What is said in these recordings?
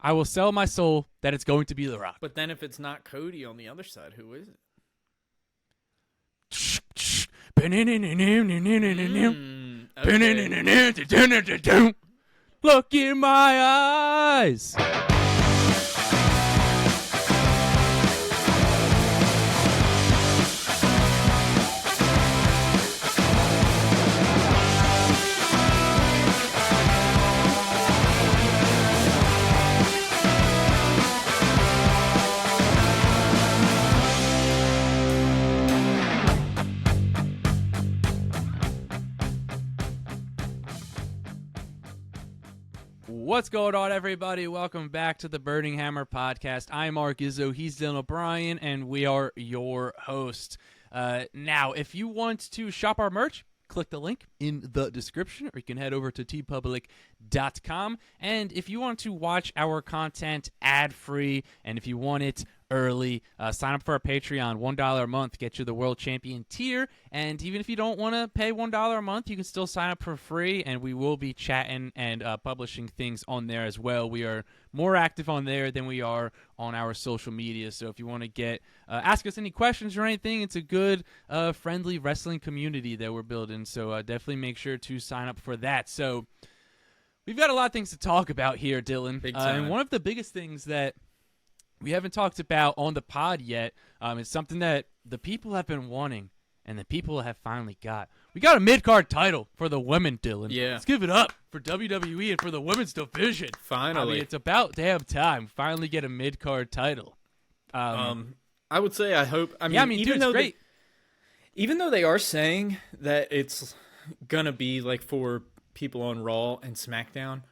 I will sell my soul that it's going to be The Rock. But then if it's not Cody on the other side, who is it? Okay. Look in my eyes. What's going on, everybody? Welcome back to the Burning Hammer Podcast. I'm Mark Izzo, he's Dylan O'Brien, and we are your hosts. Now, if you want to shop our merch, click the link in the description, or you can head over to tpublic.com. And if you want to watch our content ad-free, and if you want it early, sign up for our Patreon. $1 a month gets you the World Champion tier, and even if you don't want to pay $1 a month, you can still sign up for free, and we will be chatting and publishing things on there as well. We are more active on there than we are on our social media, so if you want to get ask us any questions or anything, it's a good friendly wrestling community that we're building, so definitely make sure to sign up for that. So we've got a lot of things to talk about here, Dylan. Big time. And one of the biggest things that we haven't talked about on the pod yet is something that the people have been wanting and the people have finally got. We got a mid-card title for the women, Dylan. Yeah. Let's give it up for WWE and for the women's division. Finally. I mean, it's about damn time. Finally get a mid-card title. I would say I hope. I mean, yeah, I mean, even dude, though it's great. even though they are saying that it's gonna be like for people on Raw and SmackDown,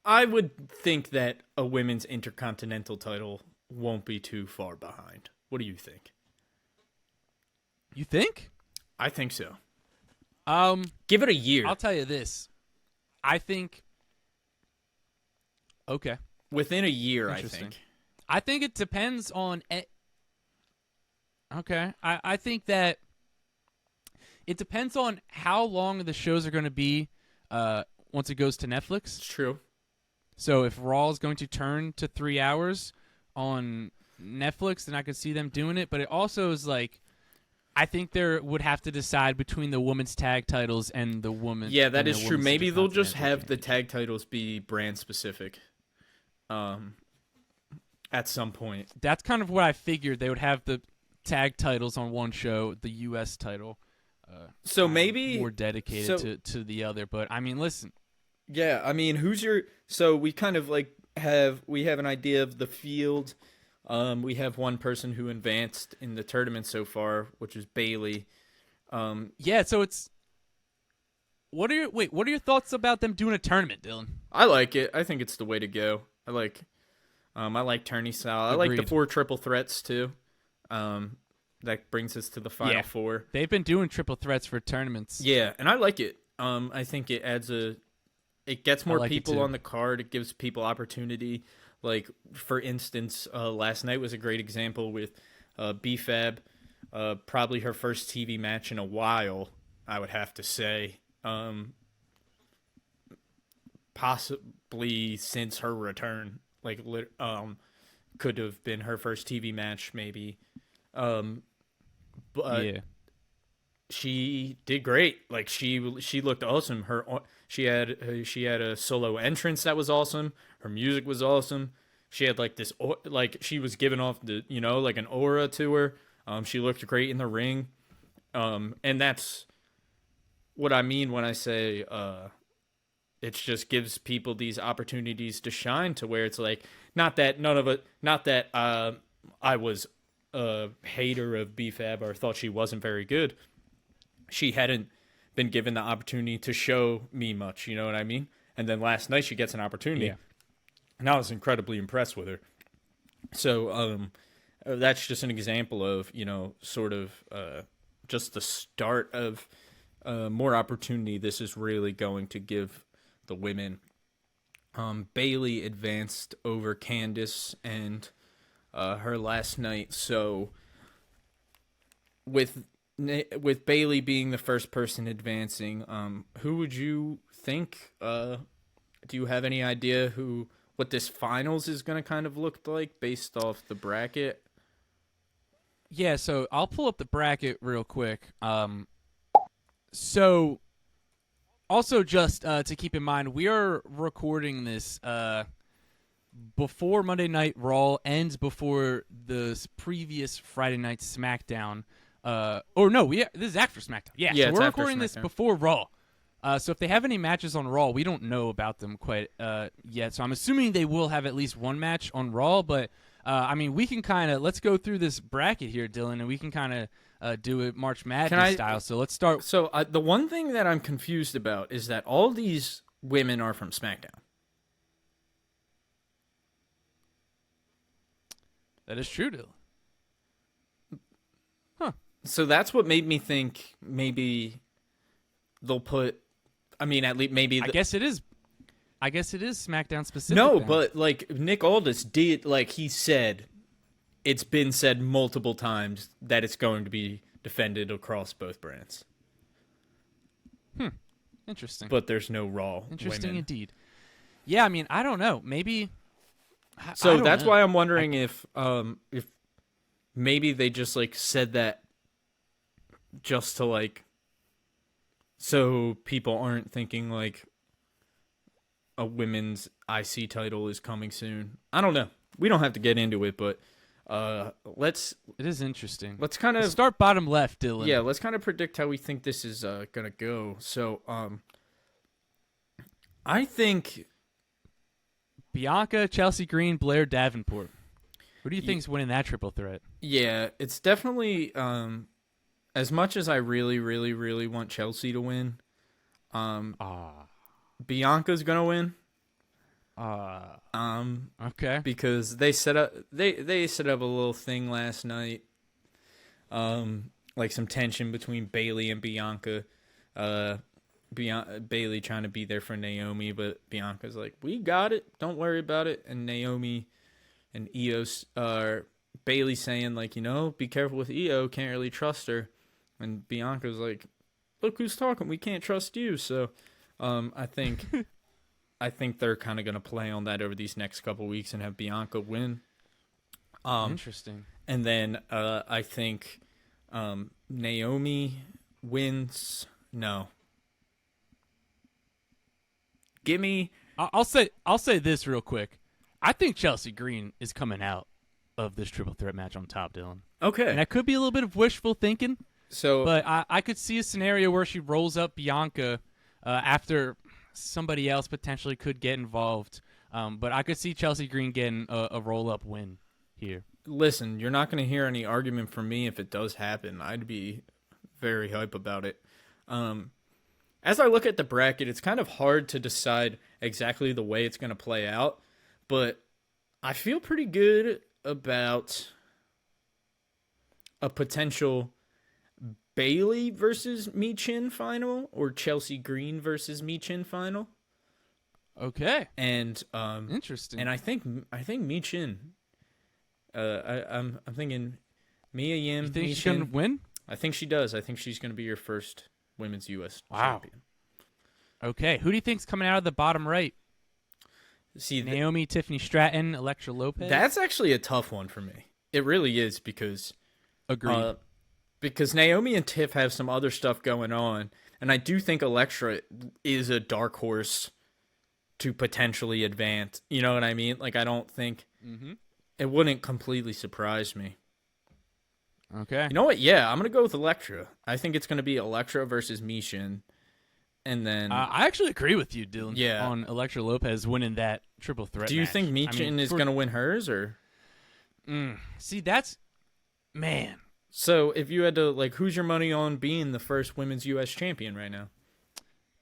I would think that a women's Intercontinental title won't be too far behind. What do you think? You think? I think so. Give it a year. I'll tell you this. I think. Okay. Within a year, I Interesting. think. I think it depends on. Okay. I think that it depends on how long the shows are going to be once it goes to Netflix. It's true. So if Raw is going to turn to 3 hours on Netflix, then I could see them doing it. But it also is like, I think they would have to decide between the women's tag titles and the women's. Yeah, that is true. Maybe they'll just have the Intercontinental tag titles be brand specific. At some point. That's kind of what I figured. They would have the tag titles on one show, the U.S. title. So maybe more dedicated to the other. But I mean, listen. Yeah, I mean, who's your? So we kind of like have an idea of the field. We have one person who advanced in the tournament so far, which is Bayley. Yeah, so it's. What are your thoughts about them doing a tournament, Dylan? I like it. I think it's the way to go. I like tourney style. Agreed. I like the 4 triple threats too. That brings us to the final 4. They've been doing triple threats for tournaments. Yeah, and I like it. I think it adds it gets more people on the card. It gives people opportunity. Like, for instance, last night was a great example with BFAB. Probably her first TV match in a while, I would have to say. Possibly since her return. Like, could have been her first TV match, maybe. But yeah. She did great. Like, she looked awesome. She had a solo entrance that was awesome. Her music was awesome. She had like this, like she was giving off the, like an aura to her. She looked great in the ring. And that's what I mean when I say, it just gives people these opportunities to shine, to where it's like, not that I was a hater of BFAB or thought she wasn't very good. She hadn't been given the opportunity to show me much, you know what I mean? And then last night she gets an opportunity. Yeah. And I was incredibly impressed with her. So that's just an example of, sort of just the start of more opportunity this is really going to give the women. Bayley advanced over Candice and her last night. So with Bayley being the first person advancing, who would you think? Do you have any idea who what this finals is going to kind of look like based off the bracket? Yeah, so I'll pull up the bracket real quick. So also just to keep in mind, we are recording this before Monday Night Raw ends, before the previous Friday Night SmackDown. This is after SmackDown. Yeah, so we're recording this before Raw. So if they have any matches on Raw, we don't know about them quite yet. So I'm assuming they will have at least one match on Raw. But, we can let's go through this bracket here, Dylan, and we can kind of do it March Madness style. So let's start. So the one thing that I'm confused about is that all these women are from SmackDown. That is true, Dylan. Huh. So that's what made me think maybe they'll put. At least maybe. I guess it is SmackDown specific. No, then. but Nick Aldis did, he said, it's been said multiple times that it's going to be defended across both brands. Interesting. But there's no Raw. Interesting women. indeed. Yeah, I don't know. Maybe. So that's why I'm wondering if maybe they just said that just to so people aren't thinking a women's IC title is coming soon. I don't know. We don't have to get into it, but it is interesting. Let's kind of start bottom left, Dylan. Yeah, let's kind of predict how we think this is gonna go. So I think Bianca, Chelsea Green, Blair Davenport. Who do you think's winning that triple threat? Yeah, it's definitely as much as I really, really, really want Chelsea to win, Bianca's gonna win. Okay. Because they set up they set up a little thing last night. Some tension between Bayley and Bianca. Bayley trying to be there for Naomi, but Bianca's like, "We got it. Don't worry about it." And Naomi and Bayley saying be careful with Io. Can't really trust her. And Bianca's like, "Look who's talking. We can't trust you." So, I think they're kind of going to play on that over these next couple weeks and have Bianca win. Interesting. And then I think Naomi wins. No. Give me. I'll say this real quick. I think Chelsea Green is coming out of this triple threat match on top, Dylan. Okay. And that could be a little bit of wishful thinking. But I could see a scenario where she rolls up Bianca after somebody else potentially could get involved. But I could see Chelsea Green getting a roll-up win here. Listen, you're not going to hear any argument from me if it does happen. I'd be very hype about it. As I look at the bracket, it's kind of hard to decide exactly the way it's going to play out. But I feel pretty good about a potential Bayley versus Michin final or Chelsea Green versus Michin final. Okay. And interesting. And I think Michin. I'm thinking Mia Yim. You think Michin, she's gonna win? I think she does. I think she's gonna be your first women's U.S. Wow. champion. Okay. Who do you think's coming out of the bottom right? See, Naomi, Tiffany Stratton, Elektra Lopez. That's actually a tough one for me. It really is because. Agreed. Because Naomi and Tiff have some other stuff going on, and I do think Elektra is a dark horse to potentially advance. You know what I mean? I don't think it wouldn't completely surprise me. Okay. You know what? Yeah, I'm going to go with Elektra. I think it's going to be Elektra versus Michin. And then I actually agree with you, Dylan. Yeah. On Elektra Lopez winning that triple threat. Do you match. think Michin is going to win hers or? See, that's man. So if you had to who's your money on being the first women's U.S. champion right now?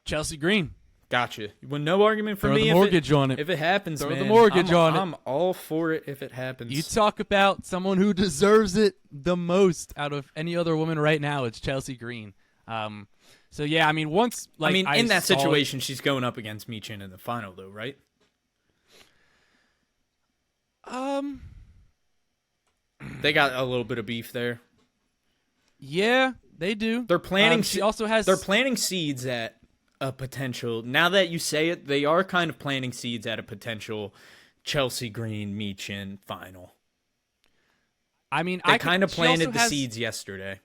Chelsea Green. Gotcha. Well, no argument for Throw me. The mortgage on it. If it happens, Throw man, the mortgage on it. I'm all for it if it happens. You talk about someone who deserves it the most out of any other woman right now. It's Chelsea Green. So yeah, once in that situation, she's going up against Michin in the final, though, right? They got a little bit of beef there. Yeah, they do. They're planting. She also has. They're planting seeds at a potential. Now that you say it, they are kind of planting seeds at a potential Chelsea Green Michin final. I mean, They kind of planted the has... seeds yesterday.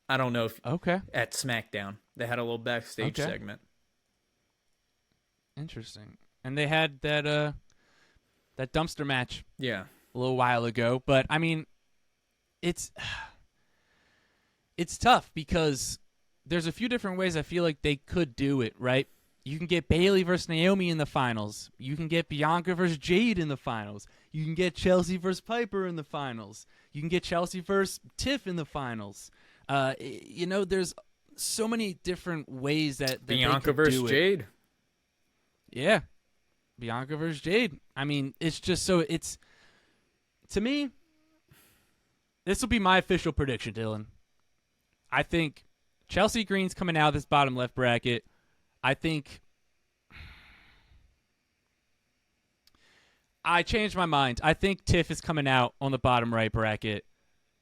I don't know if Okay. at SmackDown they had a little backstage segment. Interesting. And they had that dumpster match. Yeah. A little while ago, but I mean, it's tough because there's a few different ways I feel like they could do it, right? You can get Bayley versus Naomi in the finals. You can get Bianca versus Jade in the finals. You can get Chelsea versus Piper in the finals. You can get Chelsea versus Tiff in the finals. There's so many different ways that Bianca they could versus do it. Jade. Yeah, Bianca versus Jade. I mean, it's just so it's to me. This will be my official prediction, Dylan. I think Chelsea Green's coming out of this bottom left bracket. I think I changed my mind. I think Tiff is coming out on the bottom right bracket.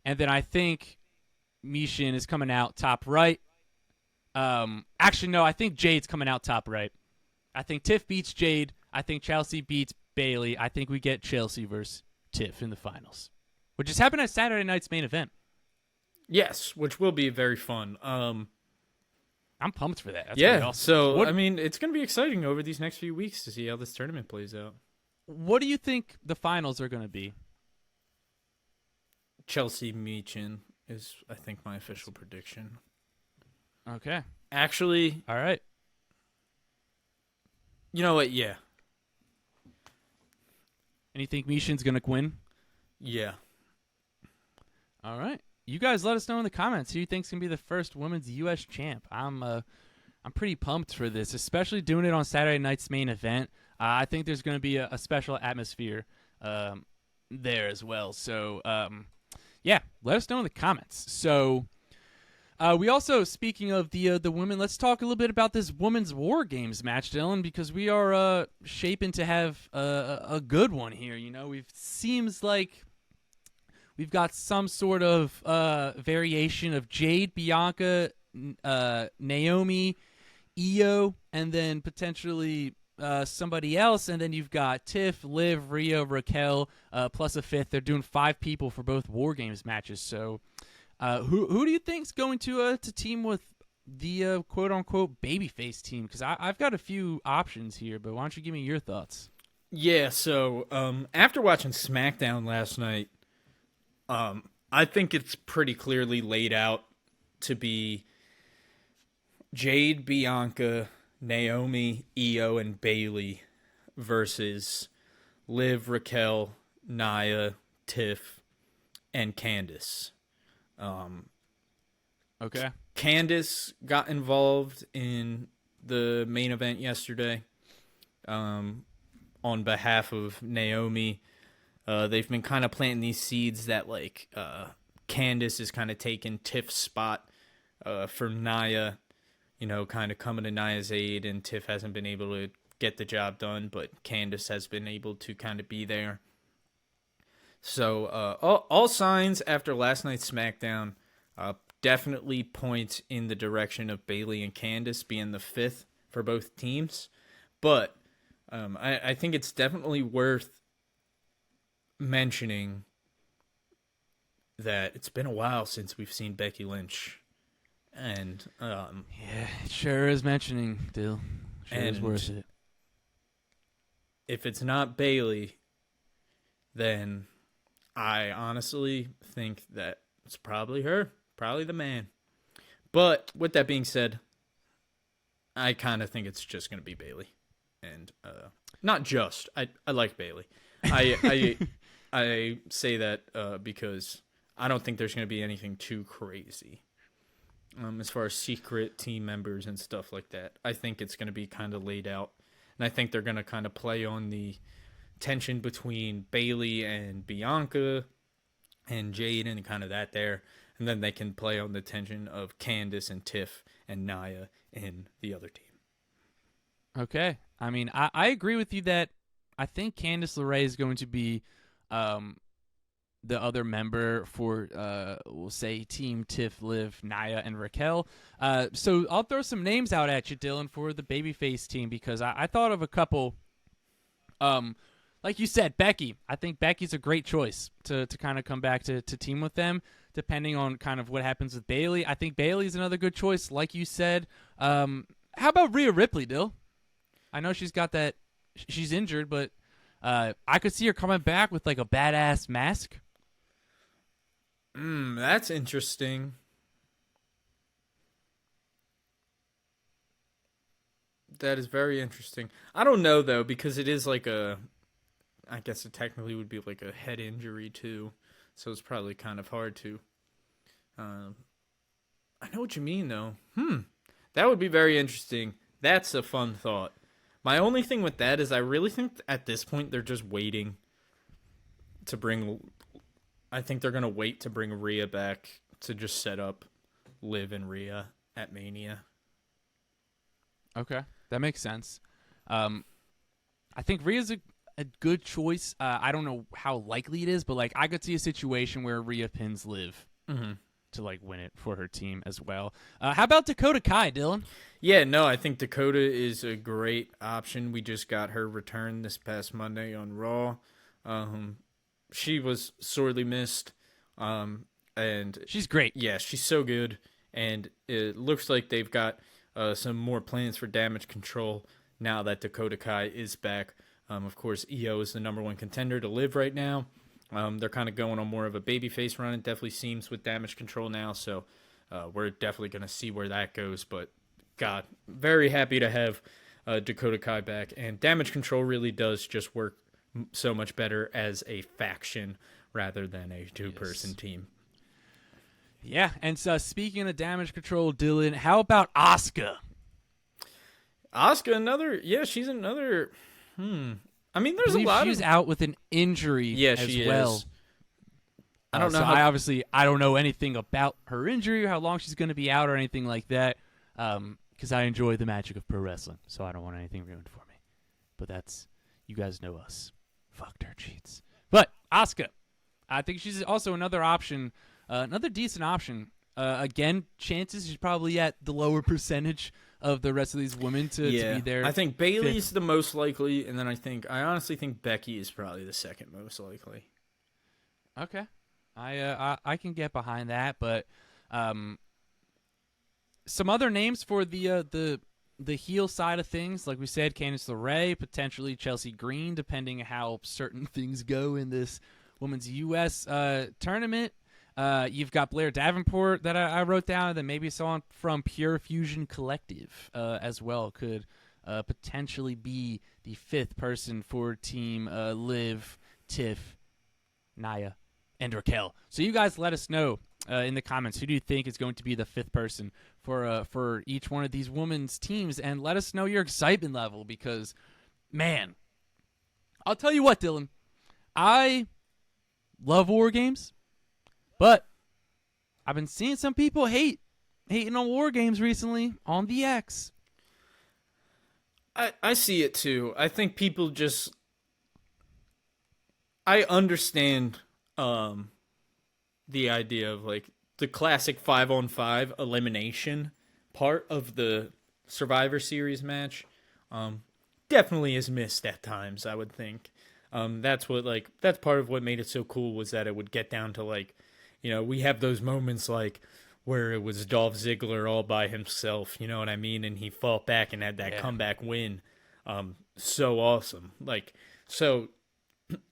And then I think Michin is coming out top right. Actually, no, I think Jade's coming out top right. I think Tiff beats Jade. I think Chelsea beats Bayley. I think we get Chelsea versus Tiff in the finals, which is happening at Saturday night's main event. Yes, which will be very fun. I'm pumped for that. That's yeah, really awesome. So I mean, it's going to be exciting over these next few weeks to see how this tournament plays out. What do you think the finals are going to be? Chelsea Michin is, I think, my official prediction. Okay. Actually, all right. You know what? Yeah. And you think Michin's going to win? Yeah. All right. You guys let us know in the comments who you think's going to be the first women's U.S. champ. I'm pretty pumped for this, especially doing it on Saturday night's main event. I think there's going to be a special atmosphere there as well. So, yeah, let us know in the comments. So, we also, speaking of the women, let's talk a little bit about this women's War Games match, Dylan, because we are shaping to have a good one here. You know, seems like we've got some sort of variation of Jade, Bianca, Naomi, Io, and then potentially somebody else. And then you've got Tiff, Liv, Rhea, Raquel, plus a fifth. They're doing 5 people for both War Games matches. So who do you think's going to team with the quote-unquote babyface team? Because I've got a few options here, but why don't you give me your thoughts? Yeah, so after watching SmackDown last night, I think it's pretty clearly laid out to be Jade, Bianca, Naomi, Io, and Bayley versus Liv, Raquel, Nia, Tiff, and Candice. Okay. Candice got involved in the main event yesterday on behalf of Naomi. They've been kind of planting these seeds that, like, Candice is kind of taking Tiff's spot for Nia, you know, kind of coming to Nia's aid, and Tiff hasn't been able to get the job done, but Candice has been able to kind of be there. So all signs after last night's SmackDown definitely point in the direction of Bayley and Candice being the 5th for both teams. But I think it's definitely worth mentioning that it's been a while since we've seen Becky Lynch. And yeah, it sure is mentioning, Dill. Sure is worth it. If it's not Bayley, then I honestly think that it's probably her, probably the man. But with that being said, I kind of think it's just going to be Bayley, and not just. I like Bayley. I say that because I don't think there's going to be anything too crazy as far as secret team members and stuff like that. I think it's going to be kind of laid out, and I think they're going to kind of play on the tension between Bayley and Bianca and Jade and kind of that there, and then they can play on the tension of Candice and Tiff and Nia in the other team. Okay. I mean, I agree with you that I think Candice LeRae is going to be the other member for, we'll say, Team Tiff, Liv, Nia, and Raquel. So I'll throw some names out at you, Dylan, for the babyface team, because I thought of a couple. like you said, Becky. I think Becky's a great choice to kind of come back to team with them, depending on kind of what happens with Bayley. I think Bayley's another good choice, like you said. How about Rhea Ripley, Dill? I know she's got that. She's injured, but I could see her coming back with like a badass mask. That's interesting. That is very interesting. I don't know though, because it is like I guess it technically would be like a head injury too, so it's probably kind of hard to. I know what you mean though. That would be very interesting. That's a fun thought. My only thing with that is I really think at this point they're just waiting to bring. I think they're gonna wait to bring Rhea back to just set up Liv and Rhea at Mania. Okay, that makes sense. I think Rhea's a good choice. I don't know how likely it is, but like I could see a situation where Rhea pins Liv to like win it for her team as well. How about Dakota Kai, Dylan? Yeah, no, I think Dakota is a great option. We just got her return this past Monday on Raw. She was sorely missed, and she's great. Yeah, she's so good, and it looks like they've got some more plans for Damage Control now that Dakota Kai is back. Of course, EO is the number one contender to Live right now. They're kind of going on more of a babyface run. It definitely seems with Damage Control now, so we're definitely going to see where that goes. But, God, very happy to have Dakota Kai back. And Damage Control really does just work so much better as a faction rather than a two-person team. Yeah, and so speaking of Damage Control, Dylan, how about Asuka? Asuka, she's another. I mean, there's a lot. She's out with an injury as well. Is. I don't know. I don't know anything about her injury or how long she's going to be out or anything like that. Because I enjoy the magic of pro wrestling, so I don't want anything ruined for me. But that's, you guys know us. Fuck dirt sheets. But Asuka, I think she's also another option, another decent option. Again, chances she's probably at the lower percentage of the rest of these women to be there. I think Bayley's the most likely, and then I honestly think Becky is probably the second most likely. Okay, I can get behind that, but some other names for the heel side of things, like we said, Candice LeRae, potentially Chelsea Green, depending on how certain things go in this women's U.S. Tournament. You've got Blair Davenport that I wrote down, and then maybe someone from Pure Fusion Collective as well could potentially be the fifth person for Team Liv, Tiff, Nia, and Raquel. So you guys let us know in the comments, who do you think is going to be the fifth person for each one of these women's teams, and let us know your excitement level, because, man, I'll tell you what, Dylan, I love War Games. But I've been seeing some people hating on War Games recently on the X. I see it too. I think people just... I understand the idea of like the classic 5-on-5 elimination part of the Survivor Series match. Definitely is missed at times, I would think. That's part of what made it so cool, was that it would get down to like, you know, we have those moments like where it was Dolph Ziggler all by himself, you know what I mean? And he fought back and had that comeback win. So awesome. So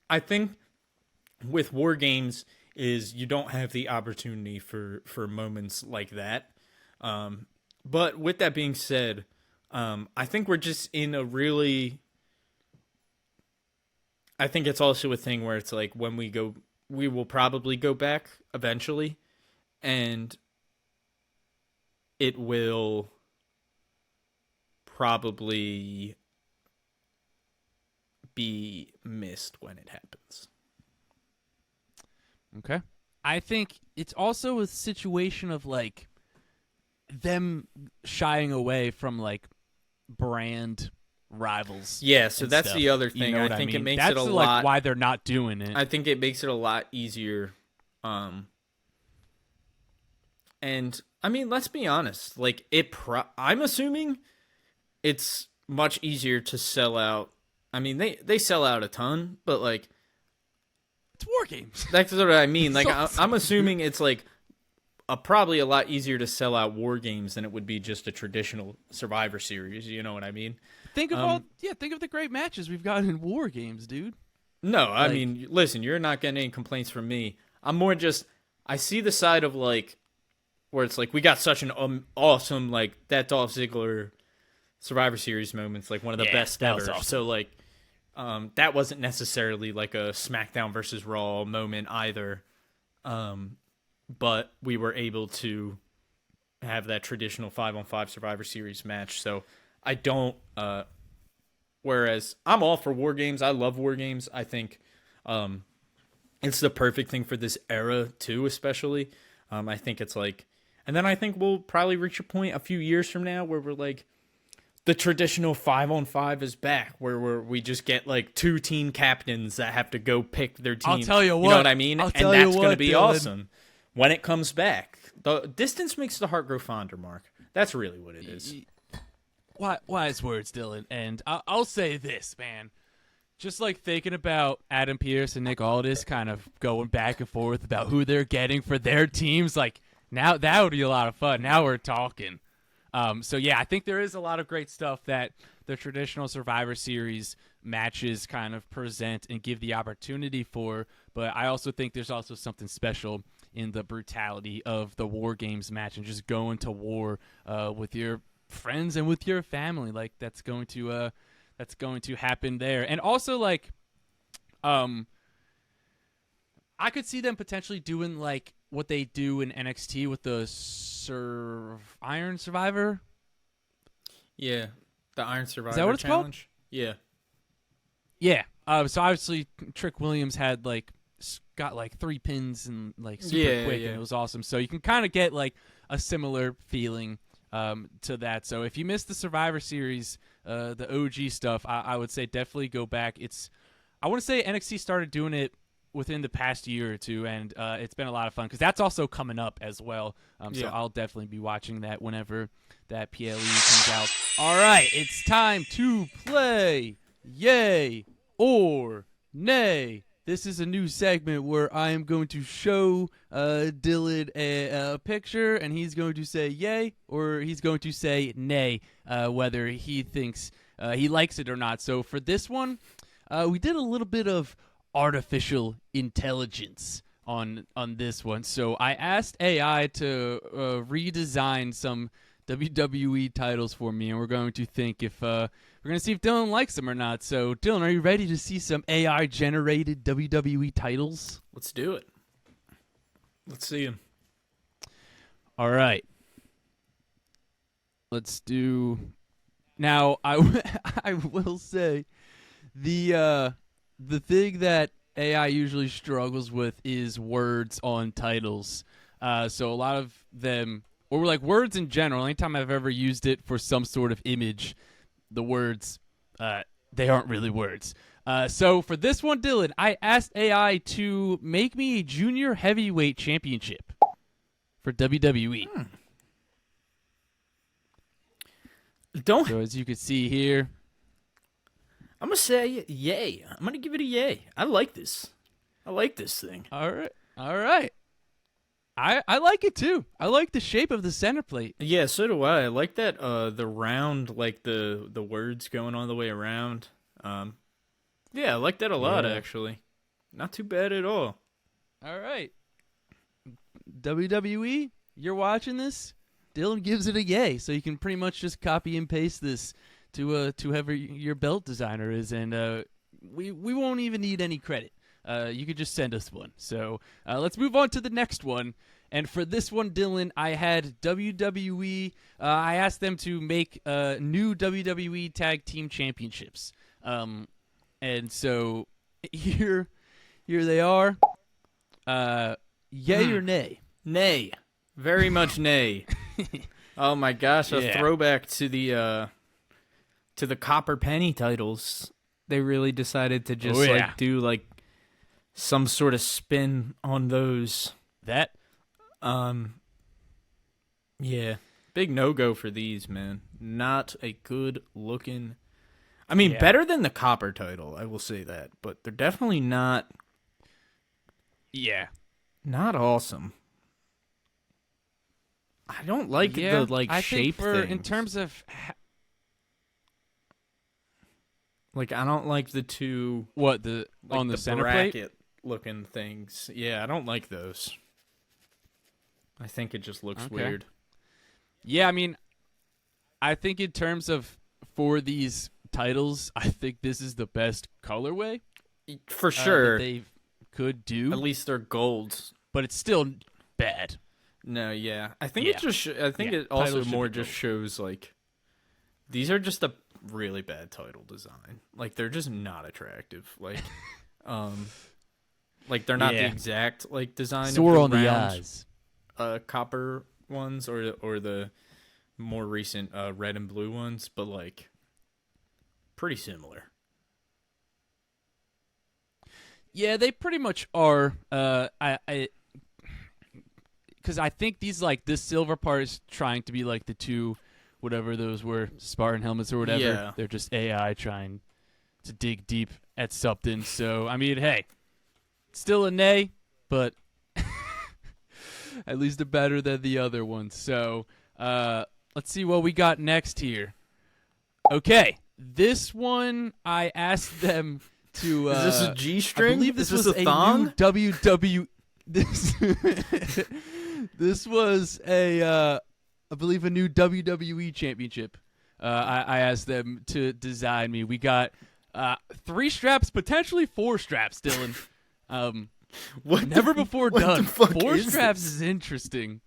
I think with War Games is you don't have the opportunity for moments like that. But with that being said, I think we're just in a really... I think it's also a thing where it's like when we will probably go back eventually, and it will probably be missed when it happens. Okay. I think it's also a situation of like them shying away from like brand rivals. Yeah, so that's stuff. the other thing. You know I think mean? it makes that's it a like lot. Why they're not doing it. I think it makes it a lot easier. And I mean, let's be honest. Like I'm assuming it's much easier to sell out I mean, they sell out a ton, but like It's War Games. that's what I mean. Like So- I'm assuming it's like probably a lot easier to sell out War Games than it would be just a traditional Survivor Series. You know what I mean? Think of think of the great matches we've gotten in War Games, dude. No, I Like- mean, listen, you're not getting any complaints from me. I'm more just I see the side of like where it's like we got such an awesome like that Dolph Ziggler Survivor Series moment's like one of the best that ever. was awesome. So like that wasn't necessarily like a SmackDown versus Raw moment either. But we were able to have that traditional 5-on-5 Survivor Series match. So I don't whereas I'm all for War Games. I love War Games. I think it's the perfect thing for this era too, especially. I think it's like, and then I think we'll probably reach a point a few years from now where we're like, the traditional 5-on-5 is back, where we just get like 2 team captains that have to go pick their team. I'll tell you what. You know what I mean? I'll And tell you that's going to what, be Dylan. awesome when it comes back. The distance makes the heart grow fonder, Mark. That's really what it is. Wise words, Dylan. And I'll say this, man. Just like thinking about Adam Pearce and Nick Aldis kind of going back and forth about who they're getting for their teams, like now that would be a lot of fun. Now we're talking. So yeah, I think there is a lot of great stuff that the traditional Survivor Series matches kind of present and give the opportunity for. But I also think there's also something special in the brutality of the War Games match and just going to war with your friends and with your family. Like that's going to happen there. And also like, I could see them potentially doing like what they do in NXT with the Iron Survivor. Yeah, the Iron Survivor Is that what it's Challenge. Yeah. Yeah. So obviously Trick Williams had like got like 3 pins and like super quick, and it was awesome. So you can kind of get like a similar feeling to that. So if you missed the Survivor Series, the OG stuff, I would say definitely go back. I want to say NXT started doing it within the past year or two, and it's been a lot of fun because that's also coming up as well. So I'll definitely be watching that whenever that PLE comes out. All right, it's time to play Yay or Nay. This is a new segment where I am going to show Dylan a picture, and he's going to say yay or he's going to say nay, whether he thinks he likes it or not. So for this one, we did a little bit of artificial intelligence on this one. So I asked AI to redesign some WWE titles for me, and we're going to think if we're going to see if Dylan likes them or not. So Dylan, are you ready to see some AI generated WWE titles? Let's do it. Let's see him. All right. Let's do. Now I will say the thing that AI usually struggles with is words on titles. So a lot of them, or like words in general, anytime I've ever used it for some sort of image, the words, they aren't really words. So for this one, Dylan, I asked AI to make me a junior heavyweight championship for WWE. Don't. So as you can see here, I'm gonna say yay. I'm gonna give it a yay. I like this. I like this thing. all right. I like it too. I like the shape of the center plate. Yeah, so do I. I like that. The round, like the words going all the way around. Yeah, I like that a lot. Actually, not too bad at all. All right. WWE, you're watching this. Dylan gives it a yay, so you can pretty much just copy and paste this to whoever your belt designer is, and we won't even need any credit. You could just send us one. So let's move on to the next one. And for this one, Dylan, I had WWE. I asked them to make new WWE Tag Team Championships. And so here they are. Yay or nay? Nay. Very much nay. Oh my gosh, a throwback to the Copper Penny titles. They really decided to just like do like some sort of spin on those. That yeah. Big no-go for these, man. Not a good looking. I mean, Yeah. better than the copper title, I will say that, but they're definitely not Yeah. awesome. I don't like Yeah, the I shape think things. in terms of I don't like the two what the on the center plate. bracket looking things. Yeah, I don't like those. I think it just looks Okay. weird. Yeah, I mean, I think in terms of for these titles, I think this is the best colorway For sure. that they could do. At least they're golds. But it's still bad. No, yeah. I think Yeah. it just I think Yeah, it also titles should more be just gold. shows these are just a really bad title design. They're just not attractive. They're not the Yeah. exact design Sore of on the the round eyes. Copper ones or the more recent red and blue ones, but pretty similar. Yeah, they pretty much are. Because I think these this silver part is trying to be the two, whatever those were, Spartan helmets or whatever. Yeah. They're just AI trying to dig deep at something. So I mean, hey, still a nay, but at least they're better than the other ones. So let's see what we got next here. Okay, this one I asked them to. Is this a G-string? I believe this is was a thong? new WWE. This was I believe a new WWE championship. I asked them to design me. We got 3 straps, potentially 4 straps, Dylan. What Never before what done. the fuck 4 is straps this? is interesting.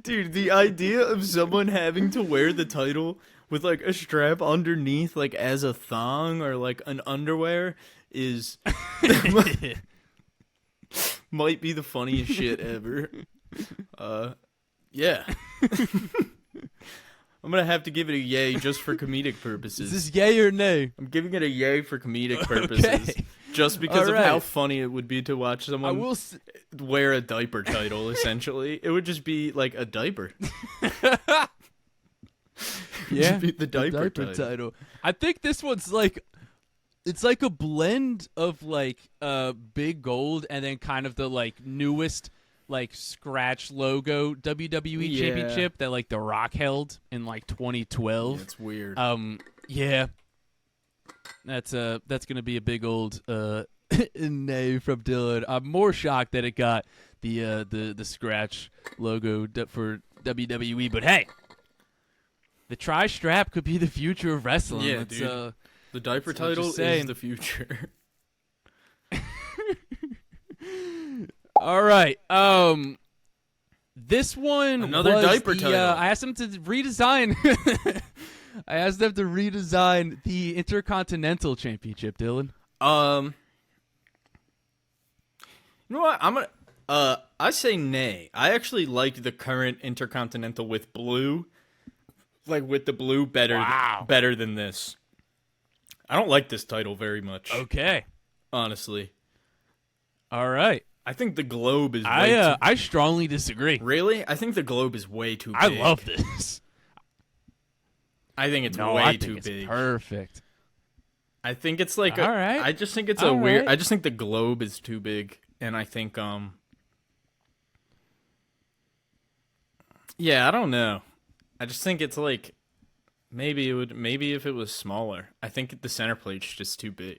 Dude, the idea of someone having to wear the title with a strap underneath as a thong or an underwear is might be the funniest shit ever. Yeah. I'm gonna have to give it a yay just for comedic purposes. Is this yay or nay? I'm giving it a yay for comedic purposes. Okay. Just because All of how right. funny it would be to watch I someone will. wear a diaper title, essentially. It would just be a diaper. Yeah, Just be the diaper title. title. I think this one's it's a blend of big gold and then kind of the newest scratch logo WWE Yeah. championship that The Rock held in 2012. Yeah, it's weird. Yeah. That's gonna be a big old nay from Dylan. I'm more shocked that it got the scratch logo for WWE, but hey, the tri-strap could be the future of wrestling. Yeah, Let's, dude. The diaper that's what I'm title just is saying. the future. All right. This one Another was diaper the, title. I asked them to redesign. I asked them to redesign the Intercontinental Championship, Dylan. You know what? I'm gonna. I say nay. I actually like the current Intercontinental with blue. With the blue better. Wow. Better than this. I don't like this title very much. Okay. Honestly, All right. I think the globe is way too. I strongly disagree. Really? I think the globe is way too big. I love this. I think it's No, way I think too it's big. perfect. I think it's All right. I just think it's All a weird. right. I just think the globe is too big, and I think Yeah, I don't know. I just think it's maybe if it was smaller. I think the center plate's just too big.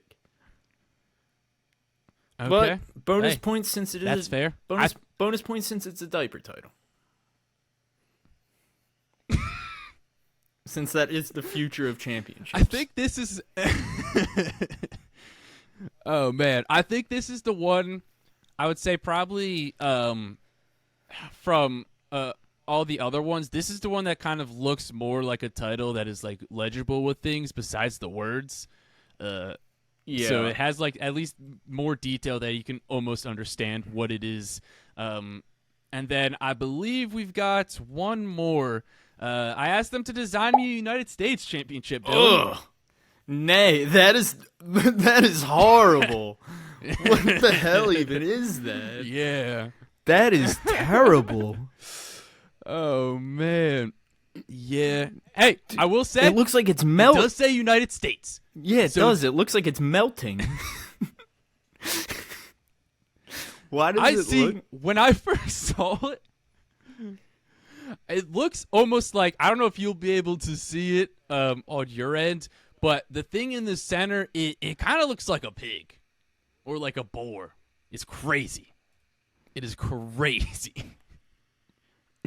Okay. But bonus Hey, points since it is that's fair. bonus points since it's a diaper title. Since that is the future of championships. I think this is. Oh man, I think this is the one. I would say probably from all the other ones, this is the one that kind of looks more like a title that is legible with things besides the words. Yeah. So it has at least more detail that you can almost understand what it is. And then I believe we've got one more. I asked them to design me a United States Championship. Dylan. Ugh. Nay, that is horrible. What the hell even is that? Yeah. That is terrible. Oh man. Yeah. Hey, I will say It looks like it's it melting. does say United States. Yeah, it does. It looks like it's melting. Why does it look? When I first saw it, it looks almost like, I don't know if you'll be able to see it on your end, but the thing in the center, it kind of looks like a pig or like a boar. It's crazy. It is crazy.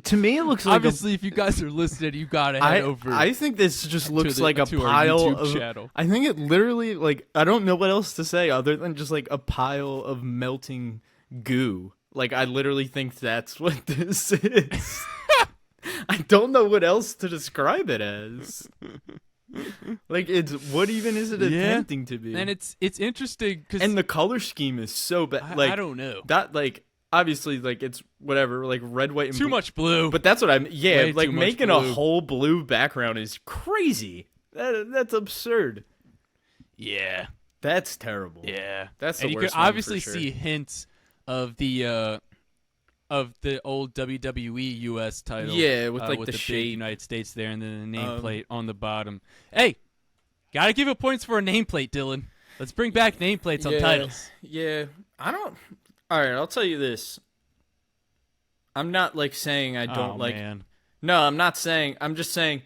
To me, it looks like obviously, if you guys are listening, you gotta head over. I think this just looks the, like a to pile our YouTube of. channel. I think it literally like I don't know what else to say other than just like a pile of melting goo. Like I literally think that's what this is. I don't know what else to describe it as. Like it's what even is it attempting to be? And it's interesting because and the color scheme is so bad. I don't know that like. Obviously, like it's whatever, like red, white, and too blue. much blue. But that's what I'm. Yeah, Way like too much making a blue. whole blue background is crazy. That's absurd. Yeah, that's terrible. Yeah, that's the and you worst can one obviously for sure. see hints of the old WWE U.S. title. Yeah, with like with the big shape. United States there, and then the nameplate on the bottom. Hey, gotta give it points for a nameplate, Dylan. Let's bring back nameplates on titles. Yeah, I don't. All right, I'll tell you this. I'm not like saying I don't like. Man. No, I'm not saying. I'm just saying.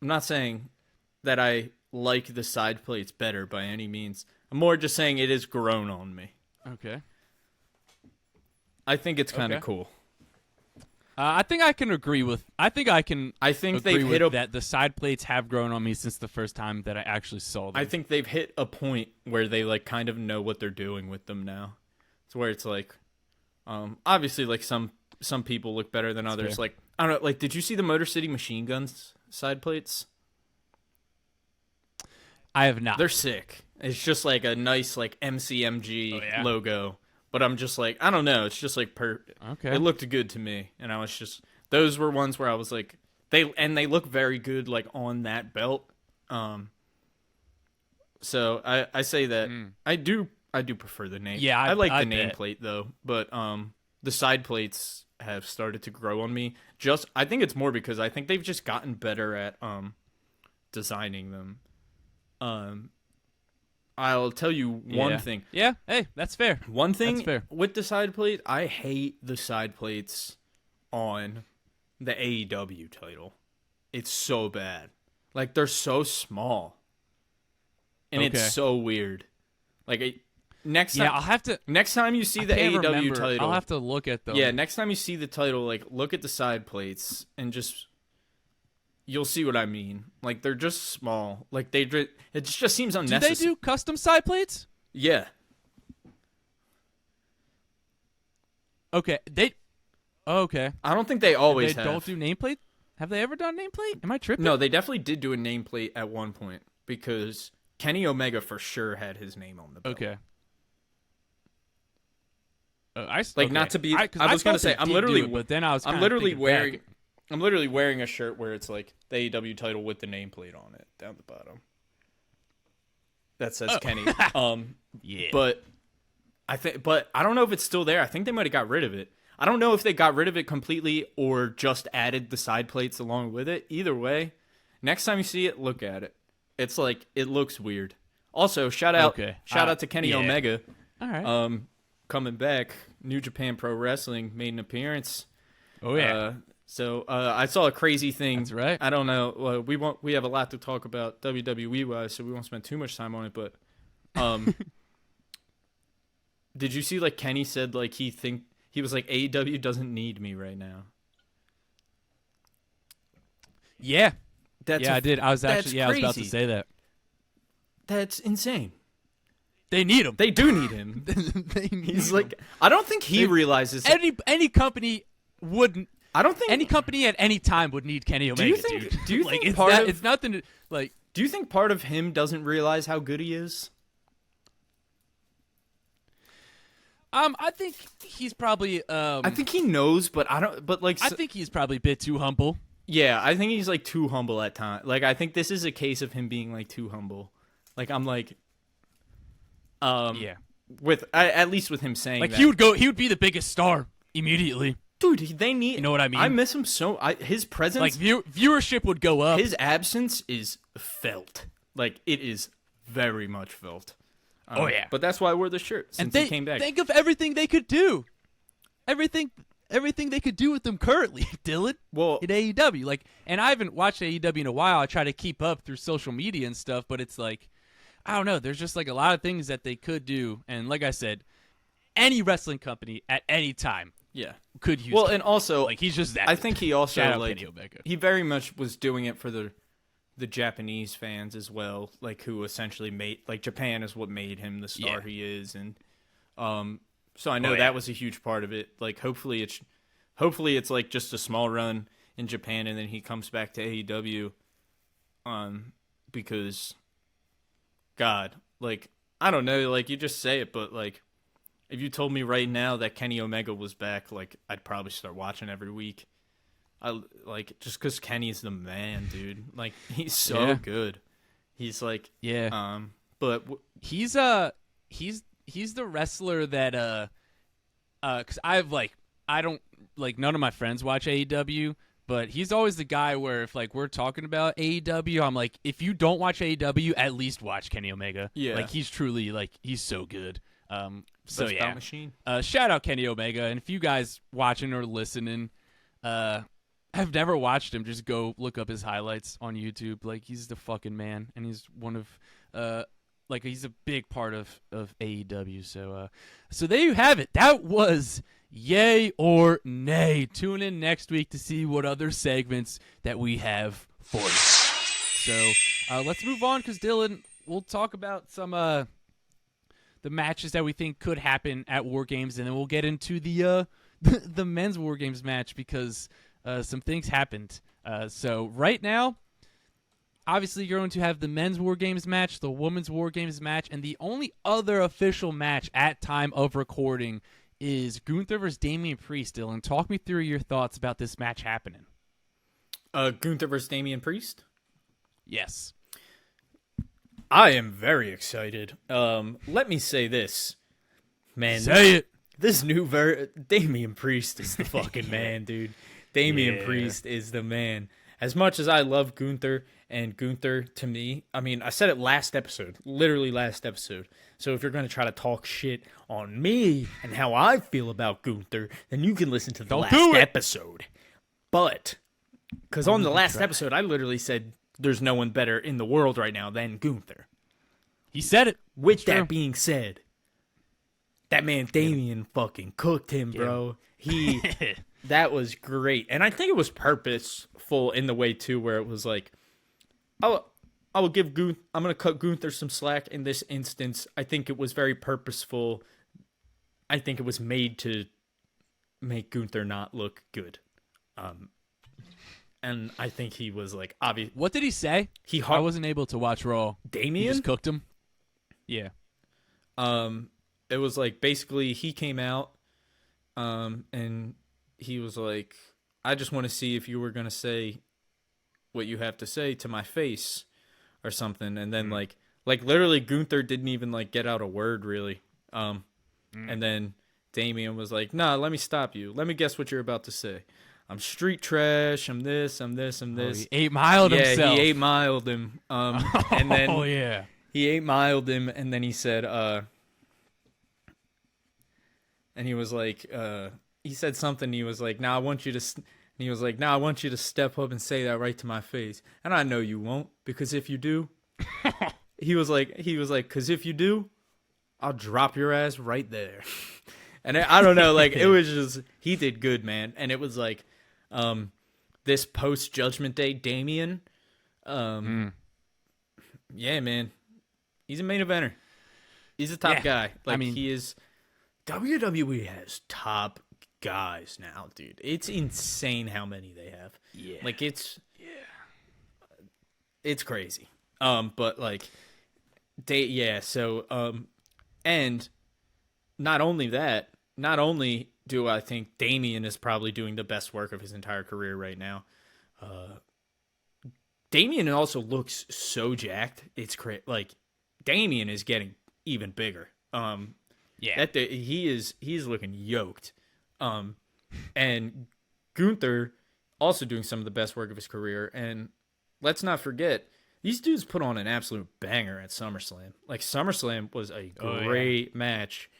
I'm not saying that I like the side plates better by any means. I'm more just saying it has grown on me. Okay. I think it's kind of cool. I think I can agree with. I think they've hit that the side plates have grown on me since the first time that I actually saw them. I think they've hit a point where they like kind of know what they're doing with them now. It's where it's like, obviously like some people look better than others. Like I don't know. Like, did you see the Motor City Machine Guns side plates? I have not. They're sick. It's just like a nice like MCMG logo. But I'm just like, I don't know. It's just like okay. It looked good to me, and I was just those were ones where I was like, they look very good like on that belt. So I say that I do prefer the name. Yeah, I like the bet. nameplate though, but the side plates have started to grow on me. I think it's more because I think they've just gotten better at designing them. I'll tell you one thing. Yeah, hey, that's fair. One thing that's fair. with the side plate, I hate the side plates on the AEW title. It's so bad. Like, they're so small. And it's so weird. Like, next time... I'll have to... Next time you see the AEW title... I'll have to look at them. Yeah, next time you see the title, like, look at the side plates and just... You'll see what I mean. Like, they're just small. Like, it just seems unnecessary. Do they do custom side plates? Yeah. Okay. Okay. I don't think they always have. They don't do nameplate? Have they ever done nameplate? Am I tripping? No, they definitely did do a nameplate at one point because Kenny Omega for sure had his name on the belt. Okay. Not to be. I was gonna say I'm literally, but then I was. I'm literally wearing. I'm literally wearing a shirt where it's like the AEW title with the nameplate on it down the bottom. That says Kenny. Yeah. But I don't know if it's still there. I think they might have got rid of it. I don't know if they got rid of it completely or just added the side plates along with it. Either way, next time you see it, look at it. It's like it looks weird. Also, shout out to Kenny Omega. All right. Coming back, New Japan Pro Wrestling made an appearance. Oh yeah. So I saw a crazy thing. That's right. I don't know. We have a lot to talk about WWE wise, so we won't spend too much time on it. But did you see like Kenny said like he was like AEW doesn't need me right now. Yeah. I did. I was actually I was about to crazy. say that. That's insane. They need him. They do need him. He's like I don't think he realizes any company wouldn't. I don't think any company at any time would need Kenny Omega. Do you like, think part of it's nothing to, like? Do you think part of him doesn't realize how good he is? I think he's probably. I think he knows, but I don't. But like, I think he's probably a bit too humble. Yeah, I think he's like too humble at times. Like, I think this is a case of him being like too humble. Like, I'm like, yeah. With at least with him saying like that. he would be the biggest star immediately. Dude, they need. You know what I mean? I miss him so. His presence, like viewership would go up. his absence is felt. Like it is very much felt. Oh yeah, but that's why I wore the shirt since he came back. Think of everything they could do. Everything they could do with them currently, Dylan. Well, in AEW, like, and I haven't watched AEW in a while. I try to keep up through social media and stuff, but it's like, I don't know. There's just like a lot of things that they could do, and like I said, any wrestling company at any time, could use. Well, him. and also, like he's just that. I think he also like Kenny Omega. He very much was doing it for the Japanese fans as well, like who essentially made like Japan is what made him the star he is, and so I know that was a huge part of it. Like hopefully it's like just a small run in Japan and then he comes back to AEW, because God, like I don't know, like you just say it, but like if you told me right now that Kenny Omega was back, like I'd probably start watching every week. I like just because Kenny's the man, dude. Like he's so good. He's like but he's the wrestler that because I don't like none of my friends watch AEW, but he's always the guy where if like we're talking about AEW, I'm like, if you don't watch AEW, at least watch Kenny Omega. Yeah, like he's truly like he's so good. So Best bout machine. Shout out Kenny Omega, and if you guys watching or listening, I've never watched him. Just go look up his highlights on YouTube. Like he's the fucking man, and he's one of like he's a big part of AEW. So there you have it. That was yay or nay. Tune in next week to see what other segments that we have for you. So let's move on because Dylan, we'll talk about some the matches that we think could happen at War Games, and then we'll get into the the men's War Games match because some things happened. So right now, obviously you're going to have the men's War Games match, the women's War Games match, and the only other official match at time of recording is Gunther versus Damian Priest. Dylan, talk me through your thoughts about this match happening. Gunther versus Damian Priest? Yes. I am very excited. Let me say this. Man, say it. This new Damian Priest is the fucking man, dude. Damian Priest is the man. As much as I love Gunther, and Gunther to me, I mean, I said it last episode, literally last episode. So if you're going to try to talk shit on me and how I feel about Gunther, then you can listen to the last episode. But, because on the last episode, I literally said there's no one better in the world right now than Gunther. He said it. With that being said, that man Damian fucking cooked him, bro. That was great. And I think it was purposeful in the way, too, where it was like, I'm going to cut Gunther some slack in this instance. I think it was very purposeful. I think it was made to make Gunther not look good. And I think he was like, obvious. What did he say? I wasn't able to watch Raw. Damian? He just cooked him? Yeah. It was like, basically, he came out, and he was like, I just want to see if you were going to say what you have to say to my face or something. And then like literally Gunther didn't even like get out a word really. And then Damian was like, nah, let me stop you. Let me guess what you're about to say. I'm street trash. I'm this. I'm this. I'm this. He 8-miled himself. Yeah, he 8-miled him. And then he 8-miled him. And then he said, and he was like, he said something. He was like, "Now I want you to." And he was like, "Now I want you to step up and say that right to my face." And I know you won't, because if you do, he was like, "Cause if you do, I'll drop your ass right there." And I don't know, like it was just he did good, man. And it was like, this post Judgment Day Damian, yeah, man, he's a main eventer. He's a top guy. Like he is. WWE has top guys now, dude. It's insane how many they have. Yeah. Like it's crazy. But like and not only that, not only do I think Damian is probably doing the best work of his entire career right now, Damian also looks so jacked. It's crazy. Like Damian is getting even bigger. He's looking yoked. And Gunther also doing some of the best work of his career. And let's not forget, these dudes put on an absolute banger at SummerSlam. Like, SummerSlam was a great match.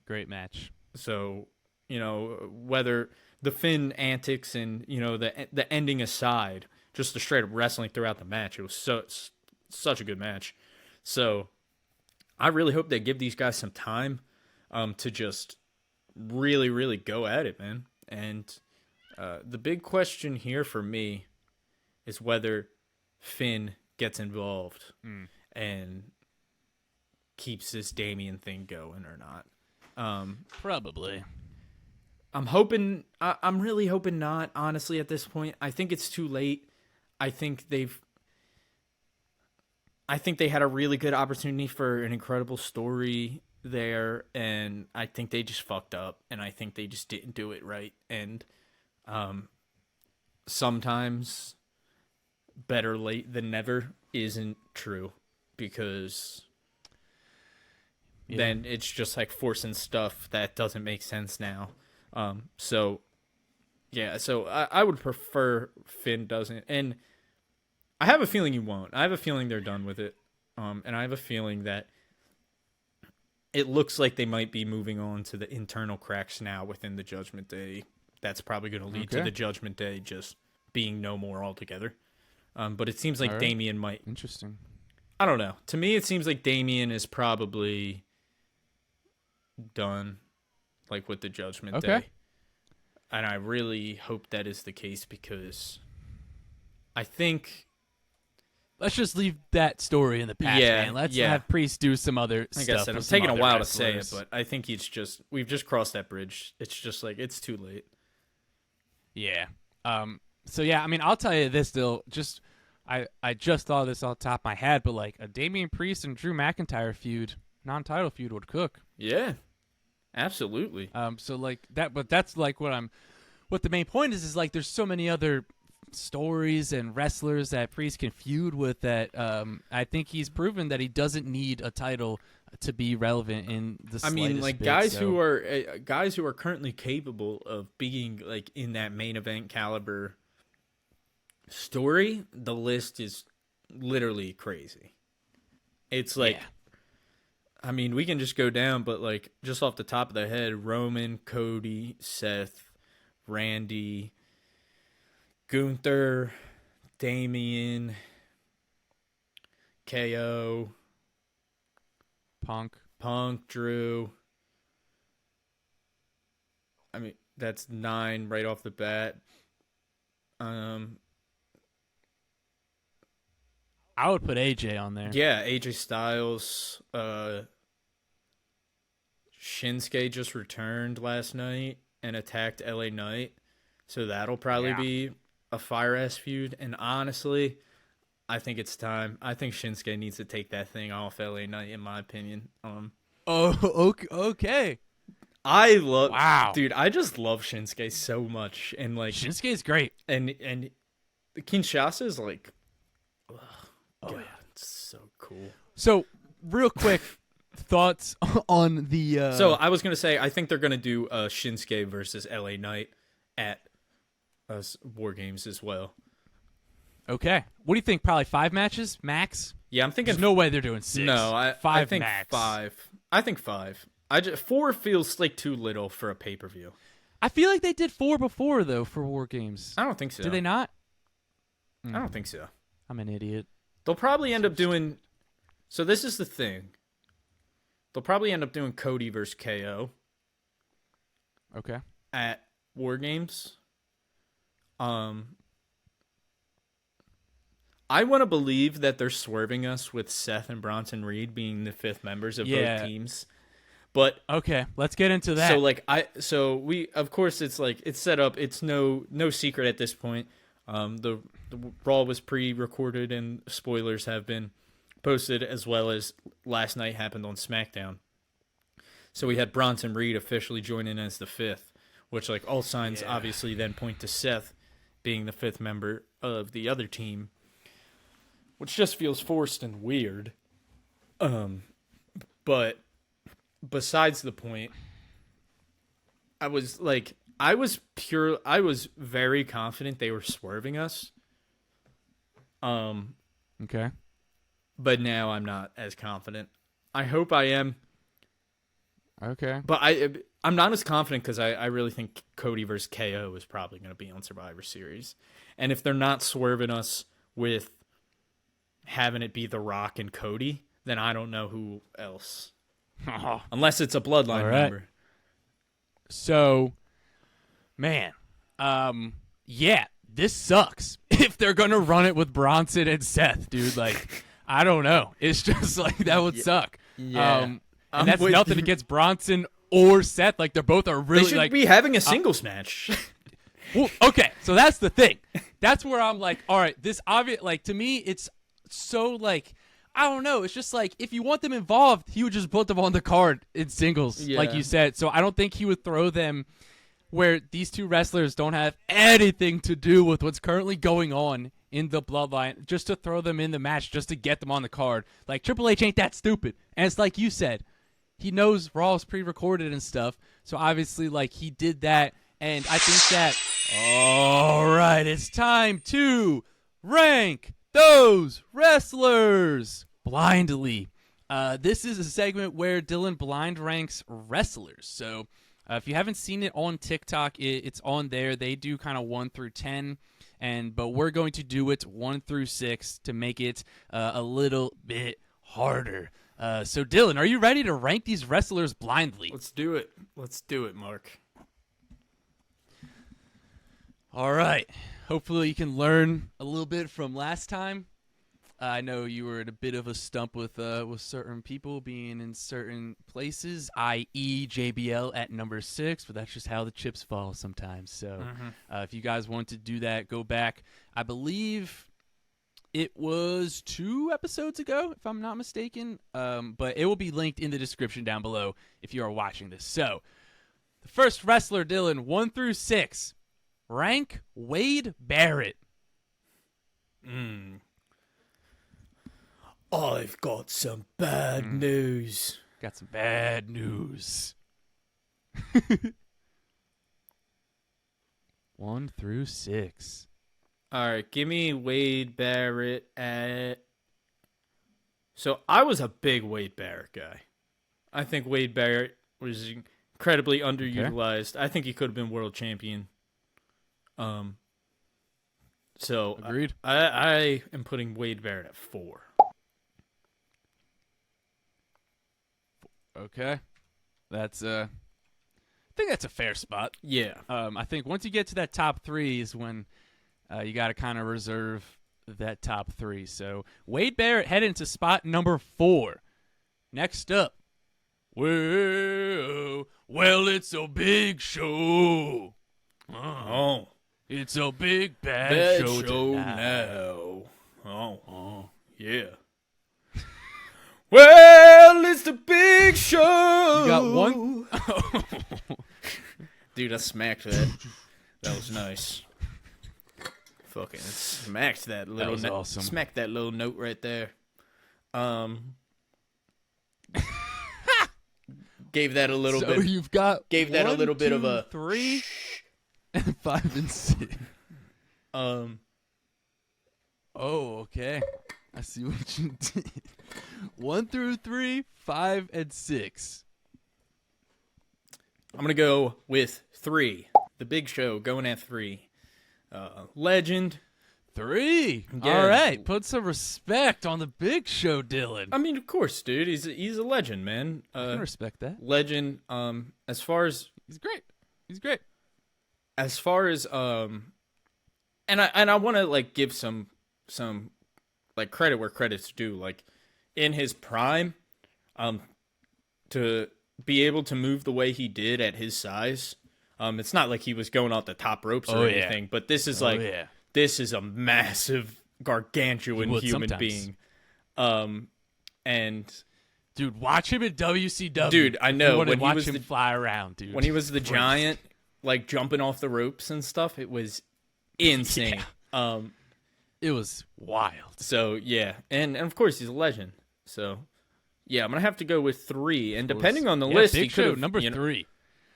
Great match. So, whether the Finn antics and, the ending aside, just the straight up wrestling throughout the match, it was such a good match. So, I really hope they give these guys some time to just really, really go at it, man. And the big question here for me is whether Finn gets involved and keeps this Damian thing going or not. Probably. I'm really hoping not, honestly, at this point. I think it's too late. I think they had a really good opportunity for an incredible story there, and I think they just fucked up, and I think they just didn't do it right. And sometimes better late than never isn't true, because then it's just like forcing stuff that doesn't make sense now. So I would prefer Finn doesn't, and I have a feeling he won't. I have a feeling they're done with it. And I have a feeling that it looks like they might be moving on to the internal cracks now within the Judgment Day. That's probably going to lead to the Judgment Day just being no more altogether. But it seems like Damian might. Interesting. I don't know. To me, it seems like Damian is probably done, like, with the Judgment Day. And I really hope that is the case, because I think. Let's just leave that story in the past, man. Let's have Priest do some other stuff. Like I said, I'm taking a while to say it, but I think we've just crossed that bridge. It's just like, it's too late. Yeah. So yeah, I mean, I'll tell you this, still, just I just thought of this off the top of my head, but like a Damian Priest and Drew McIntyre feud, non-title feud, would cook. Yeah, absolutely. So like that, but that's like what the main point is like there's so many other stories and wrestlers that Priest can feud with that I think he's proven that he doesn't need a title to be relevant in the slightest I mean, like, bit, guys who are currently capable of being like in that main event caliber story, the list is literally crazy. It's like, I mean, we can just go down, but like just off the top of the head, Roman, Cody, Seth, Randy, Gunther, Damian, KO, Punk, Drew. I mean, that's 9 right off the bat. I would put AJ on there. Yeah, AJ Styles. Shinsuke just returned last night and attacked LA Knight. So that'll probably be a fire-ass feud. And honestly, I think it's time. I think Shinsuke needs to take that thing off LA Knight, in my opinion. Okay. Dude, I just love Shinsuke so much. And like, Shinsuke's great. And Kinshasa is like, God, it's so cool. So, real quick, thoughts on the... So, I was going to say, I think they're going to do Shinsuke versus LA Knight at War Games as well. Okay. What do you think? Probably 5 matches, max? Yeah, I'm thinking... There's no way they're doing 6. No, I think max. 5. I think 5. 4 feels like too little for a pay-per-view. I feel like they did 4 before, though, for War Games. I don't think so. Did they not? I don't think so. I'm an idiot. They'll probably end up doing... So this is the thing. They'll probably end up doing Cody versus KO. Okay. At War Games. I want to believe that they're swerving us with Seth and Bronson Reed being the 5th members of both teams. But okay, let's get into that. So we of course it's like it's set up. It's no secret at this point. The Raw was pre-recorded and spoilers have been posted, as well as last night happened on SmackDown. So we had Bronson Reed officially joining as the 5th, which like all signs obviously then point to Seth being the 5th member of the other team, which just feels forced and weird. But besides the point, I was like, I was very confident they were swerving us. Okay. But now I'm not as confident. I hope I am. Okay. But I'm not as confident because I really think Cody versus KO is probably going to be on Survivor Series. And if they're not swerving us with having it be The Rock and Cody, then I don't know who else. Unless it's a bloodline member. So, man, yeah, this sucks. If they're going to run it with Bronson and Seth, dude, like, I don't know. It's just like, that would suck. Yeah. And that's nothing against Bronson or Seth. Like, they both are really, they should like, be having a singles match. well, okay, so that's the thing. That's where I'm like, all right, this obvious, like, to me, it's so, like, I don't know. It's just like, if you want them involved, he would just put them on the card in singles, like you said. So I don't think he would throw them where these two wrestlers don't have anything to do with what's currently going on in the bloodline, just to throw them in the match, just to get them on the card. Like, Triple H ain't that stupid. And it's like you said, he knows Raw is pre-recorded and stuff. So obviously, like, he did that. And I think that, all right, it's time to rank those wrestlers blindly. This is a segment where Dylan blind ranks wrestlers. So if you haven't seen it on TikTok, it's on there. They do kind of 1 through 10, but we're going to do it 1 through 6 to make it a little bit harder. So Dylan, are you ready to rank these wrestlers blindly? Let's do it. Let's do it, Mark. All right. Hopefully you can learn a little bit from last time. I know you were at a bit of a stump with certain people being in certain places, i.e. JBL at number 6, but that's just how the chips fall sometimes. So if you guys want to do that, go back. I believe it was 2 episodes ago, if I'm not mistaken, but it will be linked in the description down below if you are watching this. So the first wrestler, Dylan, 1 through 6. Rank Wade Barrett. I've got some bad news. Got some bad news. 1 through 6. All right, give me Wade Barrett at... So I was a big Wade Barrett guy. I think Wade Barrett was incredibly underutilized. I think he could have been world champion. So agreed. I am putting Wade Barrett at 4. Okay. That's I think that's a fair spot. Yeah. I think once you get to that top 3 is when you got to kind of reserve that top 3. So Wade Barrett heading into spot number 4. Next up. Well, it's a big show. Oh. It's a big bad show tonight. Now. Oh. Yeah. Well, it's the big show. You got one? Dude, I smacked that. That was nice. Fucking smacked that little note. Awesome. Smacked that little note right there. Gave that a little bit. So you've got gave that 1, a little bit 2, of a 3 and 5 and 6. Oh, okay. I see what you did. 1 through 3, 5 and 6. I'm gonna go with 3. The Big Show going at 3. Legend. 3. Yeah. All right. Put some respect on the Big Show, Dylan. I mean, of course, dude. He's a legend, man. I can respect that. Legend. As far as he's great. He's great. As far as and I want to like give some like credit where credit's due. Like in his prime, to be able to move the way he did at his size. It's not like he was going off the top ropes or anything, but this is this is a massive, gargantuan human being. And dude, watch him at WCW. Dude, I know when he was fly around, dude. When he was the giant, like jumping off the ropes and stuff, it was insane. Yeah. It was wild. So yeah, and of course he's a legend. So yeah, I'm gonna have to go with 3. And depending on the list, Big he could Show have number 3.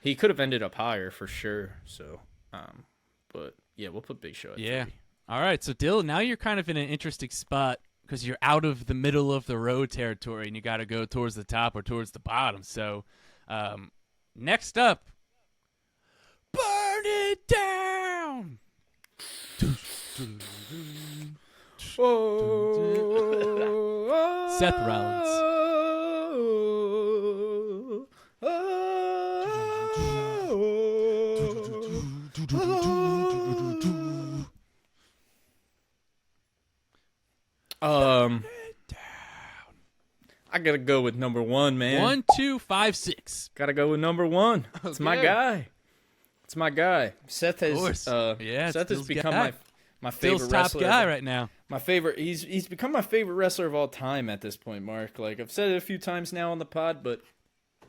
He could have ended up higher for sure. So, but yeah, we'll put Big Show at 3. All right, so Dylan, now you're kind of in an interesting spot because you're out of the middle of the road territory and you got to go towards the top or towards the bottom. So, next up, Burn It Down! Seth Rollins. I gotta go with number 1, man. 1, 2, 5, 6. Gotta go with number 1. It's my guy. It's my guy. Seth has Seth has become my favorite Phil's wrestler. top guy right now. My favorite. He's become my favorite wrestler of all time at this point, Mark. Like I've said it a few times now on the pod, but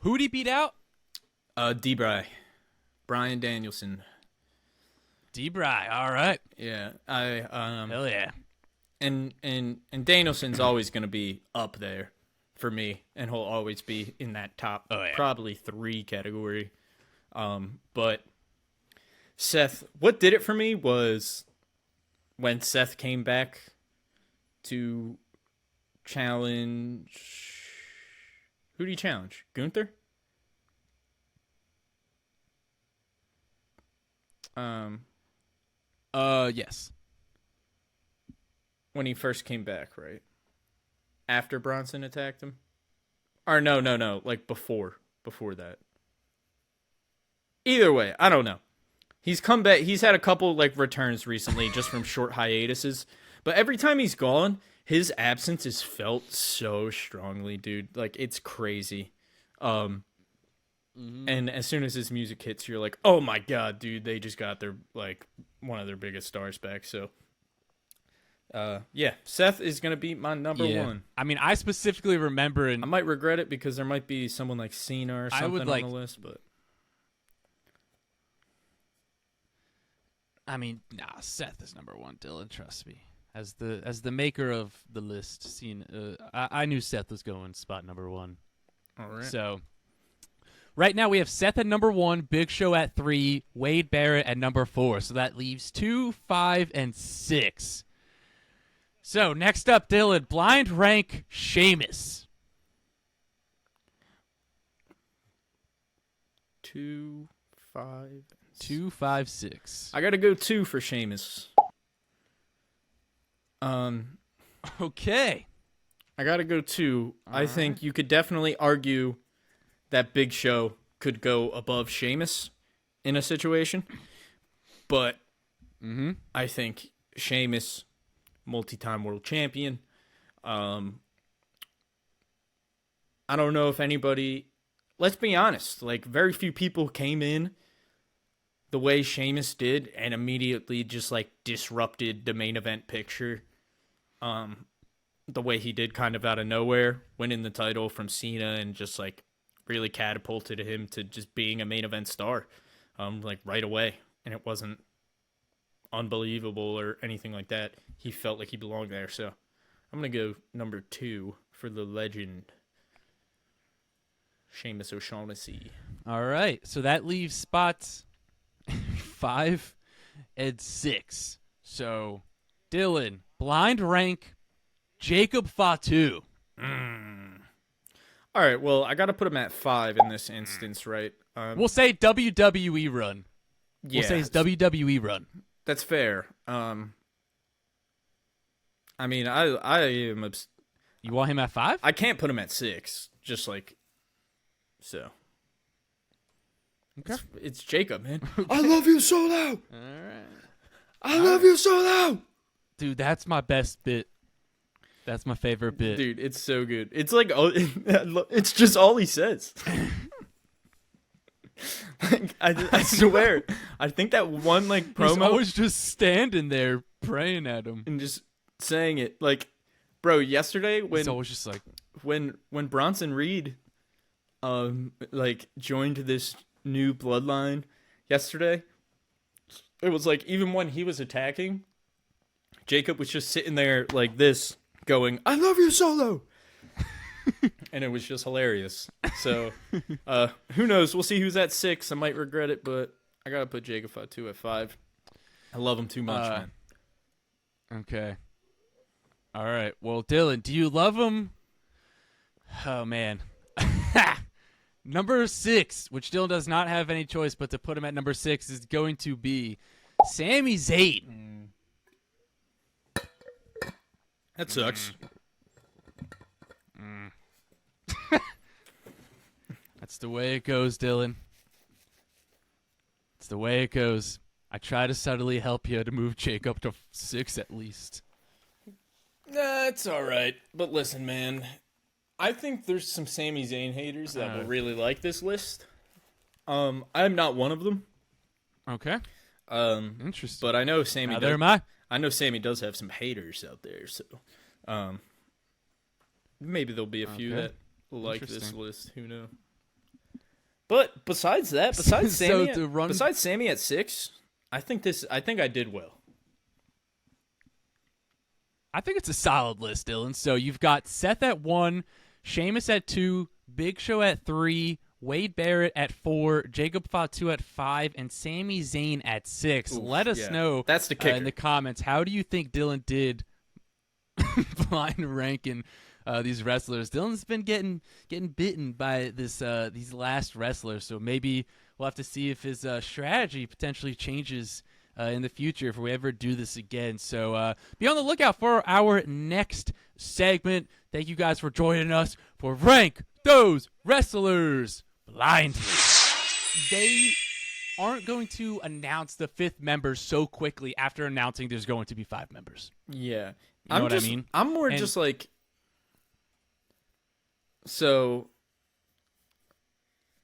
Who'd he beat out? D-Bry. Bryan Danielson. D-Bry. All right. Yeah. Hell yeah. And Danielson's always going to be up there for me, and he'll always be in that top probably 3 category. But Seth, what did it for me was when Seth came back to challenge. Who did he challenge? Gunther? Yes. When he first came back, right? After Bronson attacked him? Or no, like before that. Either way, I don't know. He's come back. He's had a couple like returns recently just from short hiatuses, but every time he's gone, his absence is felt so strongly, dude. Like it's crazy. And as soon as his music hits, you're like, "Oh my god, dude, they just got their like one of their biggest stars back." So yeah, Seth is going to be my number 1. I mean, I specifically remember, and I might regret it because there might be someone like Cena or something on the list, but I mean, Seth is number 1, Dylan, trust me. As the maker of the list, I knew Seth was going spot number 1. All right. So right now we have Seth at number 1, Big Show at 3, Wade Barrett at number 4. So that leaves 2, 5, and 6. So next up, Dylan, blind rank Sheamus. 2, 5, 2, 5, 6. I gotta go 2 for Sheamus. Okay. I gotta go 2. I think you could definitely argue that Big Show could go above Sheamus in a situation, but I think Sheamus, multi-time world champion. I don't know if anybody. Let's be honest. Like very few people came in the way Sheamus did and immediately just like disrupted the main event picture. The way he did kind of out of nowhere, winning the title from Cena and just like really catapulted him to just being a main event star, like right away. And it wasn't unbelievable or anything like that. He felt like he belonged there. So I'm going to go number 2 for the legend, Sheamus O'Shaughnessy. All right. So that leaves spots 5 and 6. So Dylan, blind rank Jacob Fatu. All right, well, I got to put him at 5 in this instance, right? We'll say WWE run. Yeah, we'll say his WWE run. That's fair. I mean, I am. You want him at 5? I can't put him at 6. Just like so. Okay. It's Jacob, man. I love you, Solo. All right. I love you, Solo. Dude, that's my best bit. That's my favorite bit. Dude, it's so good. It's like it's just all he says. Like, I swear, I think that one like promo. He's always just standing there praying at him and just saying it. Like, bro, yesterday when he's always just like when Bronson Reed, like joined this new bloodline yesterday. It was like even when he was attacking, Jacob was just sitting there like this, going, "I love you, Solo." and it was just hilarious. So, who knows? We'll see who's at 6. I might regret it, but I gotta put Jacob Fatu at 5. I love him too much, man. Okay. All right. Well, Dylan, do you love him? Oh man. Number 6, which Dylan does not have any choice but to put him at number 6, is going to be Sami Zayn. That sucks. That's the way it goes, Dylan. It's the way it goes. I try to subtly help you to move Jake up to 6 at least. It's all right. But listen, man, I think there's some Sami Zayn haters that will really like this list. I'm not one of them. Okay. Interesting. But I know Sammy. Neither am I. I know Sammy does have some haters out there, so maybe there'll be a few that like this list. Who knows? But besides that, besides Sammy at 6, I think I did well. I think it's a solid list, Dylan. So you've got Seth at 1, Sheamus at 2, Big Show at 3, Wade Barrett at 4, Jacob Fatu at 5, and Sami Zayn at 6. Let us know that's the kicker. In the comments. How do you think Dylan did blind ranking these wrestlers? Dylan's been getting bitten by these last wrestlers, so maybe we'll have to see if his strategy potentially changes in the future if we ever do this again. So be on the lookout for our next segment. Thank you guys for joining us for Rank Those Wrestlers Blindly. They aren't going to announce the 5th member so quickly after announcing there's going to be 5 members. Yeah. You know what I mean? I'm more just like, so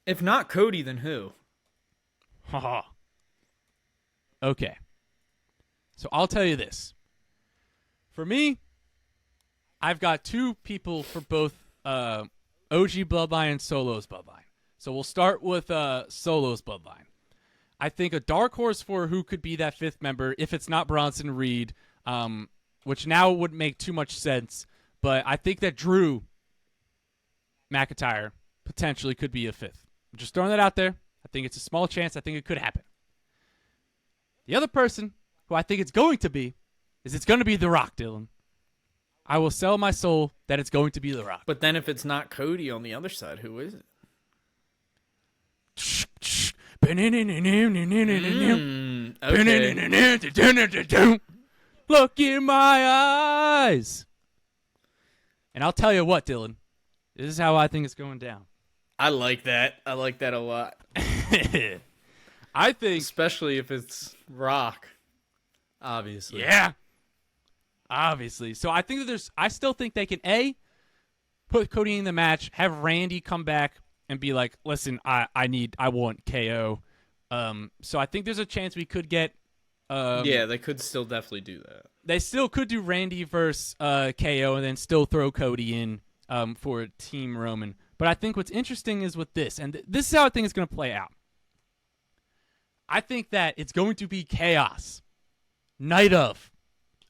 if not Cody, then who? Haha. Okay. So I'll tell you this. For me, I've got 2 people for both OG Bloodline and Solo's Bloodline. So we'll start with Solo's Bloodline. I think a dark horse for who could be that 5th member, if it's not Bronson Reed, which now wouldn't make too much sense, but I think that Drew McIntyre potentially could be a 5th. I'm just throwing that out there. I think it's a small chance. I think it could happen. The other person who I think it's going to be is it's going to be The Rock, Dylan. I will sell my soul that it's going to be The Rock. But then if it's not Cody on the other side, who is it? Okay. Look in my eyes. And I'll tell you what, Dylan. This is how I think it's going down. I like that. I like that a lot. I think, especially if it's Rock, obviously. Yeah. Obviously. So I think that I still think they can put Cody in the match, have Randy come back and be like, listen, I want KO. So I think there's a chance we could get. Yeah, they could still definitely do that. They still could do Randy versus KO and then still throw Cody in for Team Roman. But I think what's interesting is with this, and this is how I think it's going to play out. I think that it's going to be chaos. Night of.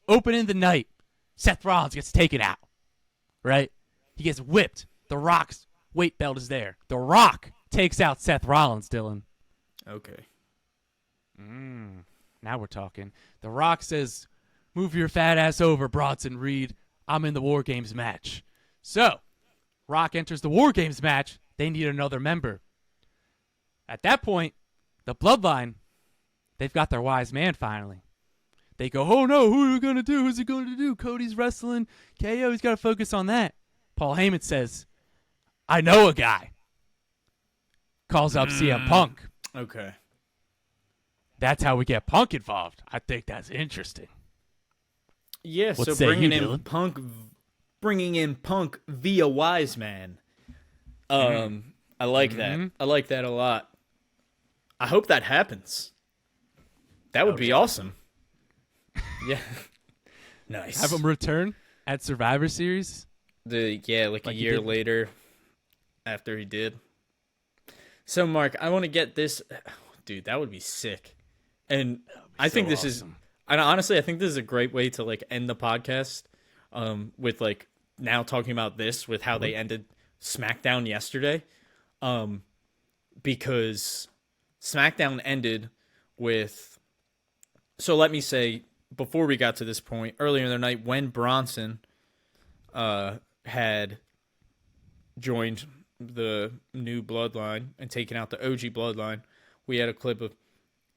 Opening the night. Seth Rollins gets taken out. Right? He gets whipped. The Rock's weight belt is there. The Rock takes out Seth Rollins, Dylan. Okay. Now we're talking. The Rock says, move your fat ass over, Bronson Reed. I'm in the War Games match. So, Rock enters the War Games match. They need another member. At that point, the Bloodline, they've got their wise man finally. They go, oh no, who are we going to do? Who's he going to do? Cody's wrestling. KO, he's got to focus on that. Paul Heyman says, I know a guy. Calls up CM Punk. Okay. That's how we get Punk involved. I think that's interesting. Yeah, What so say bringing you, in Dylan? bringing in Punk via Wise Man. I like that. I like that a lot. I hope that happens. That would be awesome. Yeah. Nice. Have him return at Survivor Series? Like a year later after he did. So, Mark, I want to get this. Dude, that would be sick. And I think this is. And honestly, I think this is a great way to end the podcast with now talking about this with how they ended SmackDown yesterday, because SmackDown ended with, so let me say, before we got to this point, earlier in the night when Bronson had joined the new bloodline and taken out the OG bloodline, we had a clip of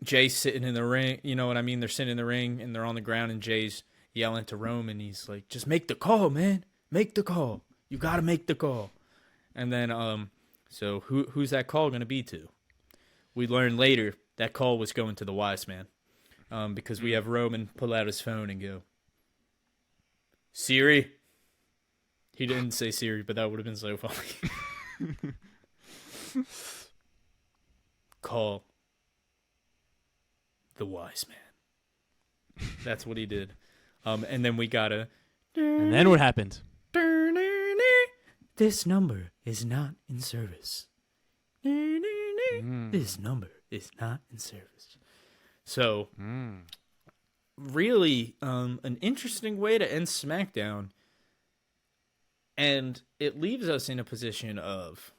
Jay sitting in the ring. You know what I mean? They're sitting in the ring and they're on the ground, and Jay's yelling to Roman. He's like, just make the call, man. Make the call. You got to make the call. And then, so who's that call going to be to? We learned later that call was going to the wise man, because we have Roman pull out his phone and go, Siri. He didn't say Siri, but that would have been so funny. Call the wise man. That's what he did. And then we got a... And then what happened? This number is not in service. This number is not in service. So, really, an interesting way to end SmackDown. And it leaves us in a position of...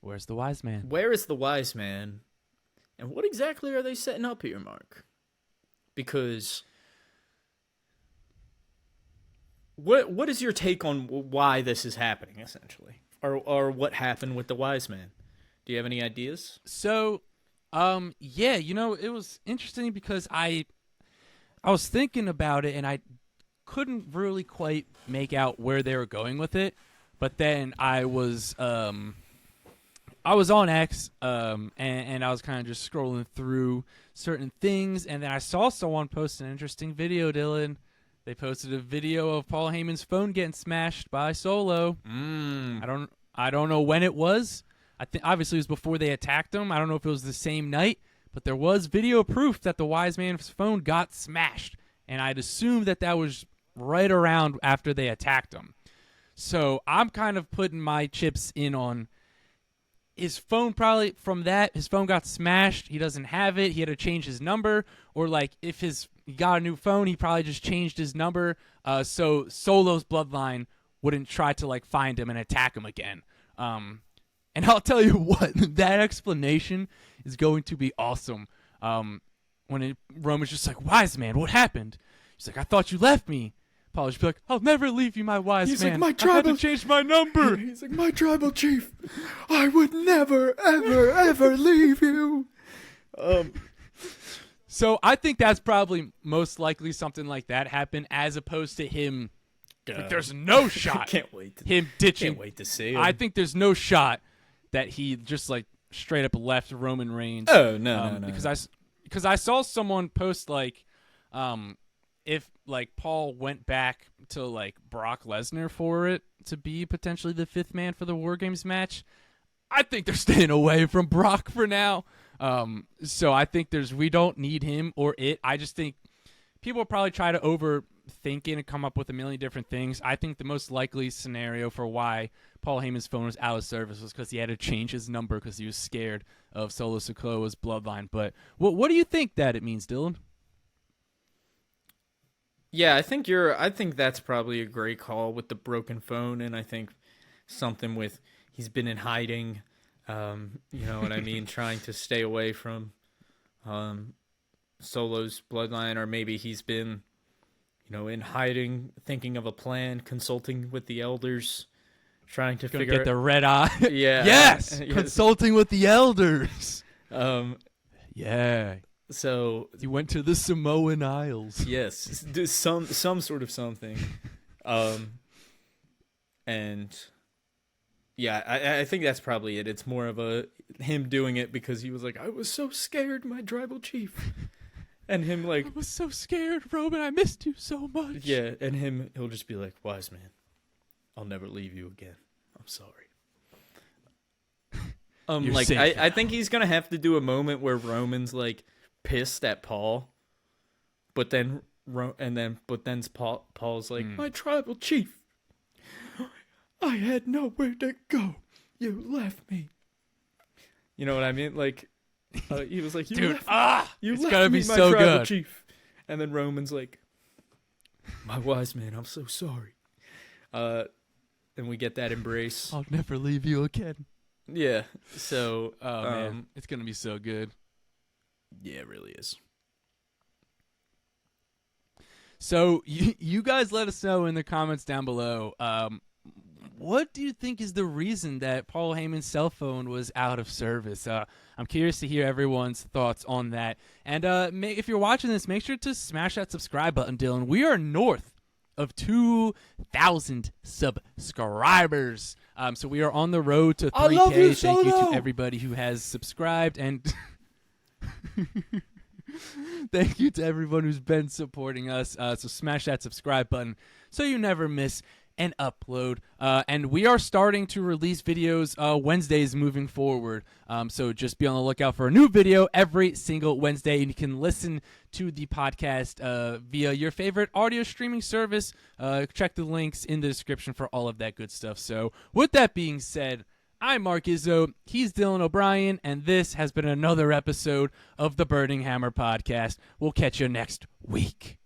Where's the wise man? Where is the wise man? And what exactly are they setting up here, Mark? Because... What is your take on why this is happening, essentially? Or what happened with the wise man? Do you have any ideas? So, yeah, it was interesting because I was thinking about it and I couldn't really quite make out where they were going with it. But then I was on X, and I was kind of just scrolling through certain things, and then I saw someone post an interesting video, Dylan. They posted a video of Paul Heyman's phone getting smashed by Solo. I don't know when it was. I think obviously it was before they attacked him. I don't know if it was the same night, but there was video proof that the wise man's phone got smashed, and I'd assume that was right around after they attacked him. So I'm kind of putting my chips in on his phone. Probably from that, his phone got smashed. He doesn't have it. He had to change his number, or like if he got a new phone, he probably just changed his number so Solo's bloodline wouldn't try to like find him and attack him again. And I'll tell you what, that explanation is going to be awesome. When Roman's just like, wise man, what happened? He's like, I thought you left me. Paul just be like, I'll never leave you, my wise man. He's like, my tribal... I had to change my number. He's like, my tribal chief, I would never, ever, ever leave you. So I think that's probably most likely something like that happened, as opposed to him. Like, there's no shot. Can't wait. Him ditching. Can't wait to see him. I think there's no shot that he just like straight up left Roman Reigns. Oh no. Because I saw someone post like, if like Paul went back to like Brock Lesnar for it to be potentially the fifth man for the War Games match, I think they're staying away from Brock for now. So I think we don't need him or it. I just think people will probably try to overthink it and come up with a million different things. I think the most likely scenario for why Paul Heyman's phone was out of service was because he had to change his number because he was scared of Solo Sikoa's bloodline. But what do you think that it means, Dylan? Yeah, I think that's probably a great call with the broken phone, and I think something with he's been in hiding. You know what I mean? Trying to stay away from Solo's bloodline, or maybe he's been, in hiding, thinking of a plan, consulting with the elders, trying to figure get the red eye. Yeah. Yes, consulting with the elders. Yeah. So you went to the Samoan Isles. Yes, some sort of something. And yeah, I think that's probably it. It's more of him doing it because he was like, I was so scared, my tribal chief. And him like, I was so scared, Roman, I missed you so much. Yeah, and he'll just be like, wise man, I'll never leave you again. I'm sorry. I think he's gonna have to do a moment where Roman's like pissed at Paul, but then Paul's like, my tribal chief, I had nowhere to go. You left me. You know what I mean? Like, he was like, dude, it's left gotta me, be my so tribal good. Chief. And then Roman's like, my wise man, I'm so sorry. and we get that embrace. I'll never leave you again. Yeah. So, man, it's gonna be so good. Yeah, it really is. So you guys let us know in the comments down below. What do you think is the reason that Paul Heyman's cell phone was out of service? I'm curious to hear everyone's thoughts on that. And if you're watching this, make sure to smash that subscribe button, Dylan. We are north of 2,000 subscribers. So we are on the road to 3K. Thank you to everybody who has subscribed. And thank you to everyone who's been supporting us. So smash that subscribe button so you never miss an upload. And we are starting to release videos Wednesdays moving forward. So just be on the lookout for a new video every single Wednesday. And you can listen to the podcast via your favorite audio streaming service. Check the links in the description for all of that good stuff. So with that being said, I'm Mark Izzo, he's Dylan O'Brien, and this has been another episode of the Burning Hammer Podcast. We'll catch you next week.